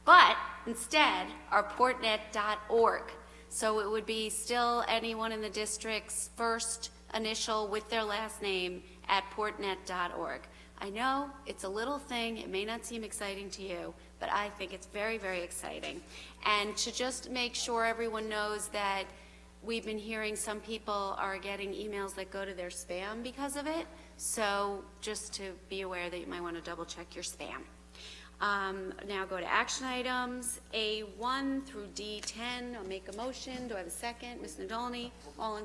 but instead are portnet.org. So it would be still anyone in the district's first initial with their last name at portnet.org. I know it's a little thing, it may not seem exciting to you, but I think it's very, very exciting. And to just make sure everyone knows that we've been hearing some people are getting emails that go to their spam because of it, so just to be aware that you might want to double check your spam. Now go to action items, A1 through D10. I'll make a motion. Do I have a second? Ms. Nadolny, all in...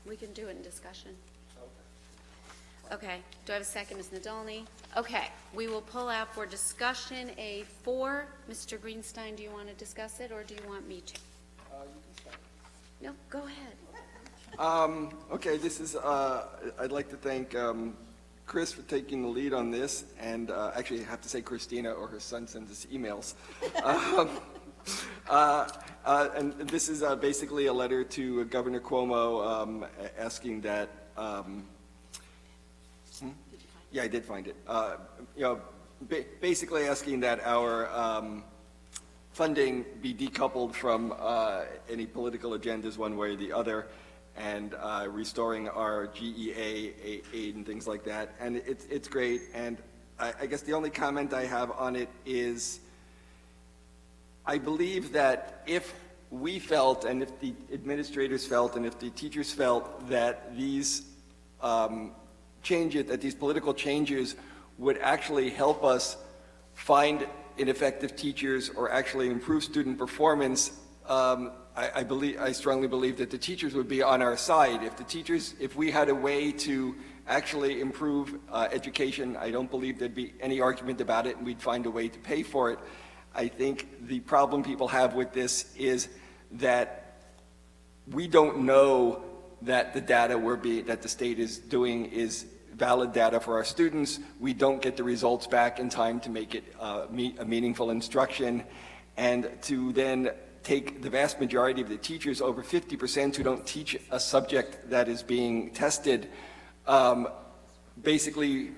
We can do it in discussion. Okay, do I have a second, Ms. Nadolny? Okay, we will pull out for discussion A4. Mr. Greenstein, do you want to discuss it, or do you want me to? You can start. No, go ahead. Okay, this is, I'd like to thank Chris for taking the lead on this, and actually I have to say Christina, or her son sends us emails. And this is basically a letter to Governor Cuomo asking that, yeah, I did find it. Basically asking that our funding be decoupled from any political agendas one way or the other, and restoring our GEA aid and things like that. And it's great. And I guess the only comment I have on it is, I believe that if we felt, and if the administrators felt, and if the teachers felt that these changes, that these political changes would actually help us find ineffective teachers or actually improve student performance, I strongly believe that the teachers would be on our side. If we had a way to actually improve education, I don't believe there'd be any argument about it, and we'd find a way to pay for it. I think the problem people have with this is that we don't know that the data that the state is doing is valid data for our students. We don't get the results back in time to make it a meaningful instruction, and to then take the vast majority of the teachers, over 50%, who don't teach a subject that is being tested, basically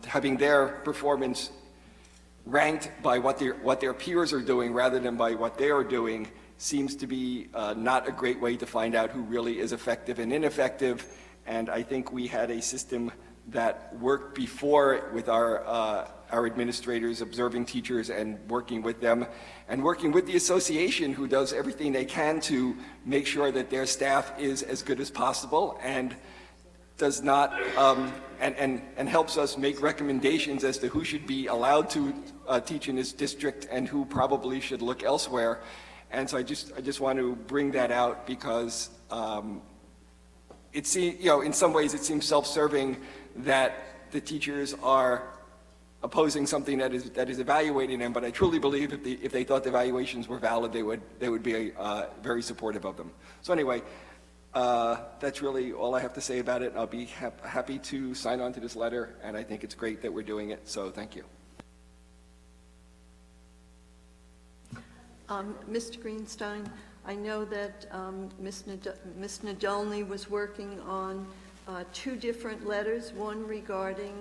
having their performance ranked by what their peers are doing rather than by what they are doing, seems to be not a great way to find out who really is effective and ineffective. And I think we had a system that worked before with our administrators, observing teachers and working with them, and working with the association, who does everything they can to make sure that their staff is as good as possible, and does not, and helps us make recommendations as to who should be allowed to teach in this district and who probably should look elsewhere. And so I just want to bring that out, because it seems, in some ways it seems self-serving that the teachers are opposing something that is evaluating them, but I truly believe if they thought the evaluations were valid, they would be very supportive of them. So anyway, that's really all I have to say about it. I'll be happy to sign on to this letter, and I think it's great that we're doing it, so thank you. Mr. Greenstein, I know that Ms. Nadolny was working on two different letters, one regarding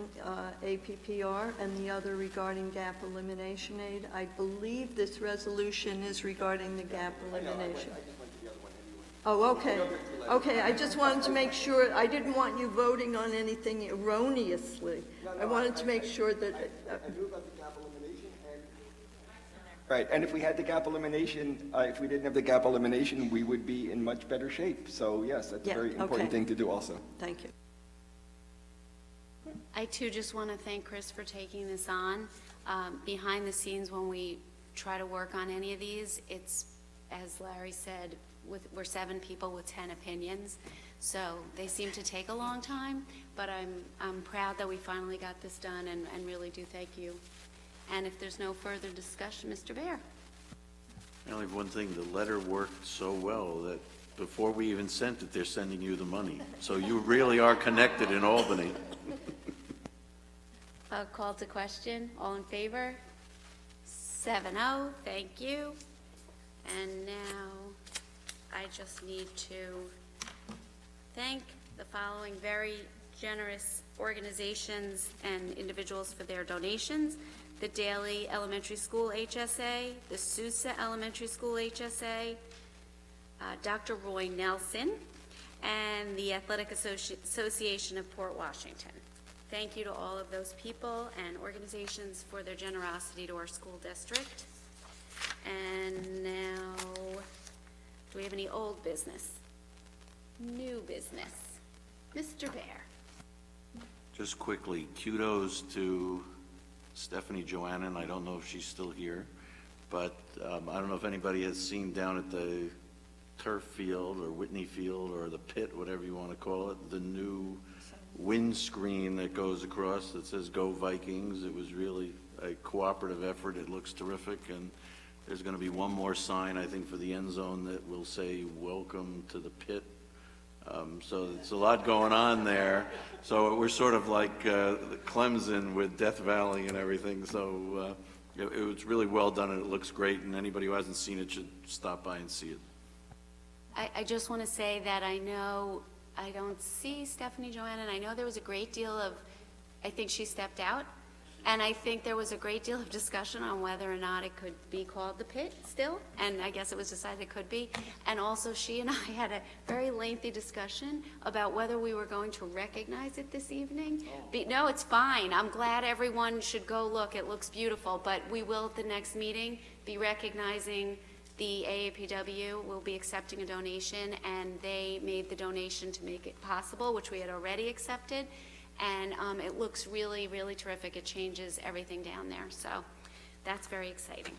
APPR and the other regarding gap elimination aid. I believe this resolution is regarding the gap elimination. Oh, okay. Okay, I just wanted to make sure, I didn't want you voting on anything erroneously. I wanted to make sure that. Right, and if we had the gap elimination, if we didn't have the gap elimination, we would be in much better shape. So yes, that's a very important thing to do also. Thank you. I too just want to thank Chris for taking this on. Behind the scenes, when we try to work on any of these, it's, as Larry said, we're 7 people with 10 opinions, so they seem to take a long time, but I'm proud that we finally got this done, and really do thank you. And if there's no further discussion, Mr. Bear. I only have one thing. The letter worked so well that before we even sent it, they're sending you the money. So you really are connected in Albany. Call to question. All in favor? 7-0. Thank you. And now I just need to thank the following very generous organizations and individuals for their donations: the Daly Elementary School HSA, the Sousa Elementary School HSA, Dr. Roy Nelson, and the Athletic Association of Port Washington. Thank you to all of those people and organizations for their generosity to our school district. And now, do we have any old business? New business? Mr. Bear. Just quickly, kudos to Stephanie Joannan. I don't know if she's still here, but I don't know if anybody has seen down at the turf field or Whitney Field or the pit, whatever you want to call it, the new windscreen that goes across that says "Go Vikings." It was really a cooperative effort. It looks terrific, and there's going to be one more sign, I think, for the end zone that will say "Welcome to the Pit." So it's a lot going on there. So we're sort of like Clemson with Death Valley and everything. So it was really well done, and it looks great, and anybody who hasn't seen it should stop by and see it. I just want to say that I know I don't see Stephanie Joanna, and I know there was a great deal of, I think she stepped out, and I think there was a great deal of discussion on whether or not it could be called the Pit still, and I guess it was decided it could be. And also she and I had a very lengthy discussion about whether we were going to recognize it this evening. No, it's fine. I'm glad everyone should go look. It looks beautiful, but we will at the next meeting be recognizing the AAPW. Will be accepting a donation, and they made the donation to make it possible, which we had already accepted. And it looks really, really terrific. It changes everything down there. So that's very exciting.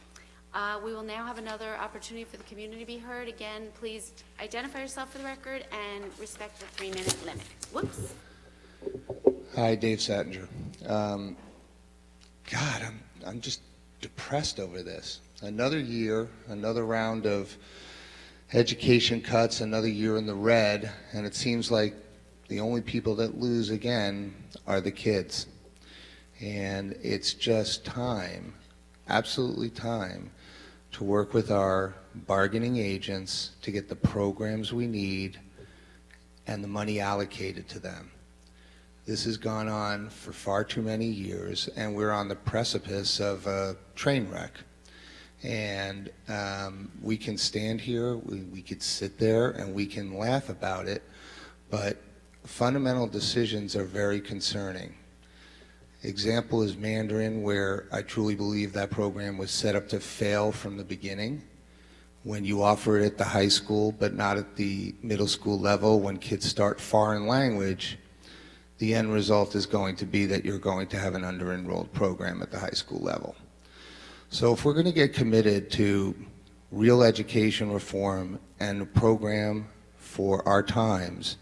We will now have another opportunity for the community to be heard. Again, please identify yourself for the record and respect the 3-minute limit. Whoops. Hi, Dave Sattinger. God, I'm just depressed over this. Another year, another round of education cuts, another year in the red, and it seems like the only people that lose again are the kids. And it's just time, absolutely time, to work with our bargaining agents to get the programs we need and the money allocated to them. This has gone on for far too many years, and we're on the precipice of a train wreck. And we can stand here, we could sit there, and we can laugh about it, but fundamental decisions are very concerning. Example is Mandarin, where I truly believe that program was set up to fail from the beginning. When you offer it at the high school, but not at the middle school level, when kids start foreign language, the end result is going to be that you're going to have an under-enrolled program at the high school level. So if we're going to get committed to real education reform and a program for our times,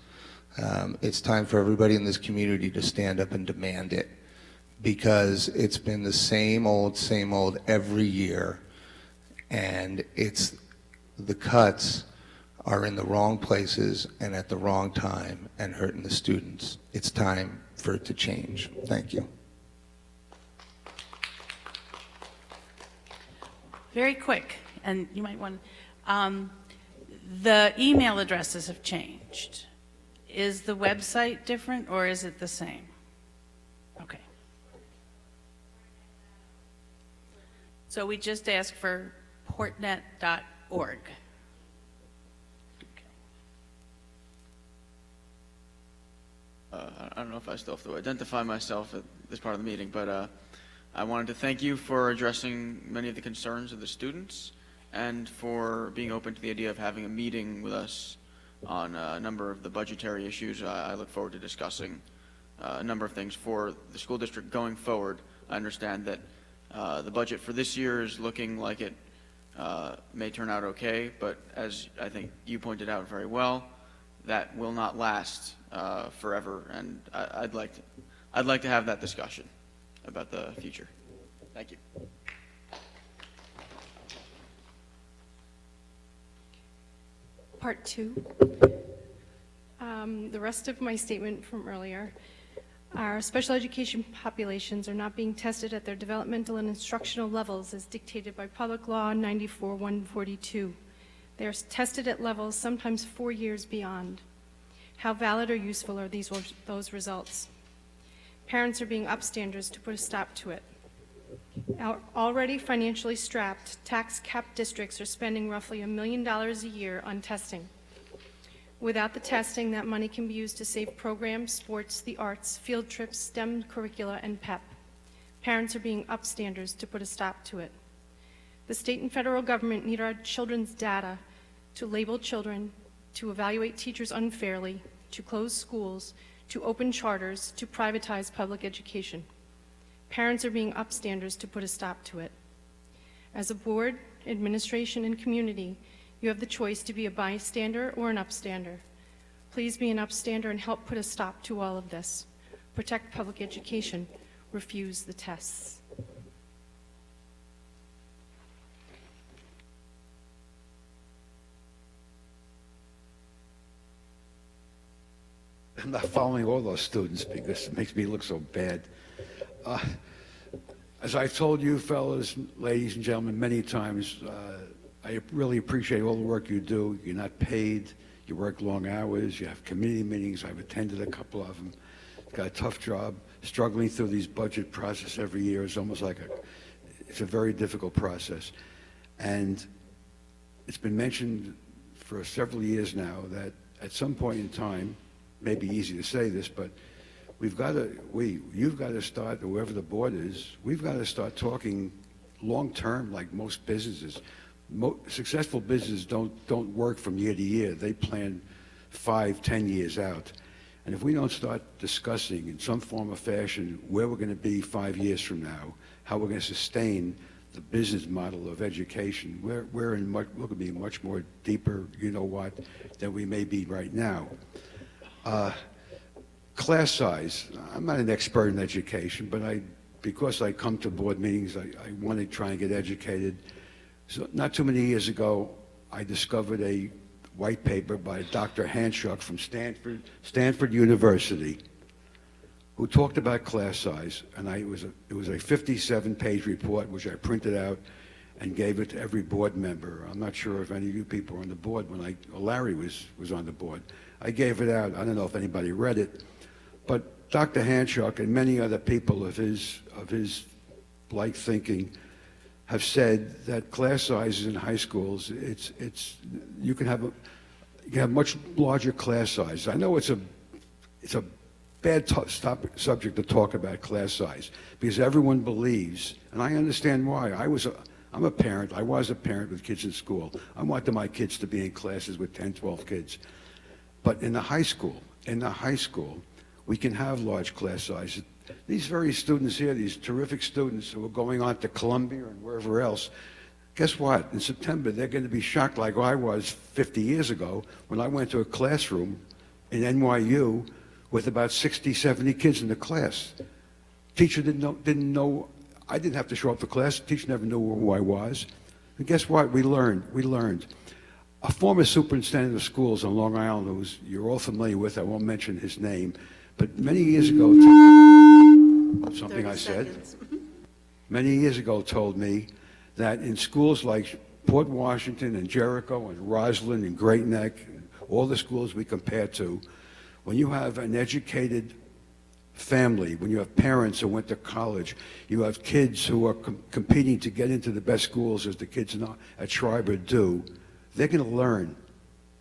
it's time for everybody in this community to stand up and demand it, because it's been the same old every year, and the cuts are in the wrong places and at the wrong time and hurting the students. It's time for it to change. Thank you. Very quick, and you might want, the email addresses have changed. Is the website different, or is it the same? Okay. So we just asked for portnet.org. Okay. I don't know if I still have to identify myself at this part of the meeting, but I wanted to thank you for addressing many of the concerns of the students and for being open to the idea of having a meeting with us on a number of the budgetary issues. I look forward to discussing a number of things for the school district going forward. I understand that the budget for this year is looking like it may turn out okay, but as I think you pointed out very well, that will not last forever, and I'd like to have that discussion about the future. Thank you. Part 2. The rest of my statement from earlier. Our special education populations are not being tested at their developmental and instructional levels as dictated by Public Law 94-142. They are tested at levels sometimes 4 years beyond. How valid or useful are those results? Parents are being upstanders to put a stop to it. Our already financially strapped, tax-capped districts are spending roughly $1 million a year on testing. Without the testing, that money can be used to save programs, sports, the arts, field trips, STEM curricula, and PEP. Parents are being upstanders to put a stop to it. The state and federal government need our children's data to label children, to evaluate teachers unfairly, to close schools, to open charters, to privatize public education. Parents are being upstanders to put a stop to it. As a board, administration, and community, you have the choice to be a bystander or an upstander. Please be an upstander and help put a stop to all of this. Protect public education. Refuse the tests. I'm not following all those students because it makes me look so bad. As I've told you fellas, ladies and gentlemen, many times, I really appreciate all the work you do. You're not paid. You work long hours. You have committee meetings. I've attended a couple of them. Got a tough job. Struggling through these budget process every year is almost like it's a very difficult process. And it's been mentioned for several years now that at some point in time, maybe easy to say this, but you've got to start, whoever the board is, we've got to start talking long-term like most businesses. Successful businesses don't work from year to year. They plan 5-10 years out. And if we don't start discussing in some form or fashion where we're going to be 5 years from now, how we're going to sustain the business model of education, we're going to be much more deeper, you know what, than we may be right now. Class size. I'm not an expert in education, but because I come to board meetings, I want to try and get educated. So not too many years ago, I discovered a white paper by Dr. Hanchuk from Stanford University, who talked about class size, and it was a 57-page report which I printed out and gave it to every board member. I'm not sure if any of you people were on the board when Larry was on the board. I gave it out. I don't know if anybody read it, but Dr. Hanchuk and many other people of his like thinking have said that class sizes in high schools, you can have much larger class sizes. I know it's a bad subject to talk about class size because everyone believes, and I understand why. I'm a parent. I was a parent with kids in school. I wanted my kids to be in classes with 10, 12 kids. But in the high school, we can have large class sizes. These very students here, these terrific students who are going on to Columbia and wherever else, guess what? In September, they're going to be shocked like I was 50 years ago when I went to a classroom in NYU with about 60, 70 kids in the class. Teacher didn't know. I didn't have to show up for class. The teacher never knew who I was. And guess what? We learned. A former superintendent of schools on Long Island, who you're all familiar with, I won't mention his name, but many years ago, something I said, many years ago told me that in schools like Port Washington and Jericho and Roslyn and Great Neck, all the schools we compare to, when you have an educated family, when you have parents who went to college, you have kids who are competing to get into the best schools as the kids at Schreiber do, they're going to learn.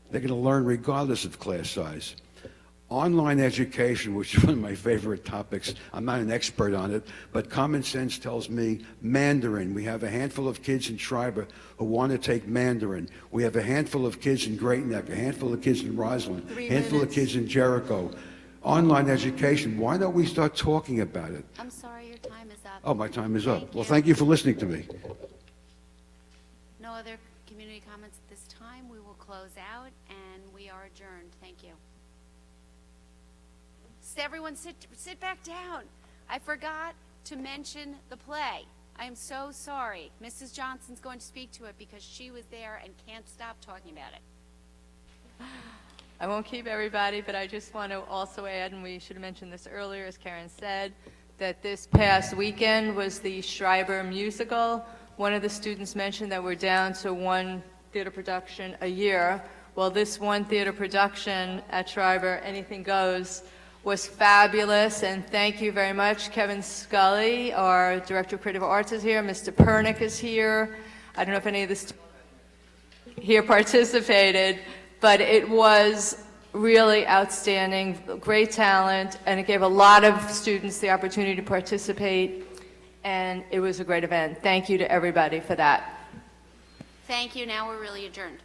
They're going to learn regardless of class size. Online education, which is one of my favorite topics. I'm not an expert on it, but common sense tells me Mandarin. We have a handful of kids in Schreiber who want to take Mandarin. We have a handful of kids in Great Neck, a handful of kids in Roslyn, a handful of kids in Jericho. Online education, why don't we start talking about it? I'm sorry, your time is up. Oh, my time is up. Well, thank you for listening to me. No other community comments at this time. We will close out, and we are adjourned. Thank you. Everyone sit back down. I forgot to mention the play. I am so sorry. Mrs. Johnson's going to speak to it because she was there and can't stop talking about it. I won't keep everybody, but I just want to also add, and we should have mentioned this earlier, as Karen said, that this past weekend was the Schreiber musical. One of the students mentioned that we're down to one theater production a year. Well, this one theater production at Schreiber, Anything Goes, was fabulous, and thank you very much. Kevin Scully, our Director of Creative Arts, is here. Mr. Pernick is here. I don't know if any of the students here participated, but it was really outstanding, great talent, and it gave a lot of students the opportunity to participate, and it was a great event. Thank you to everybody for that. Thank you. Now we're really adjourned.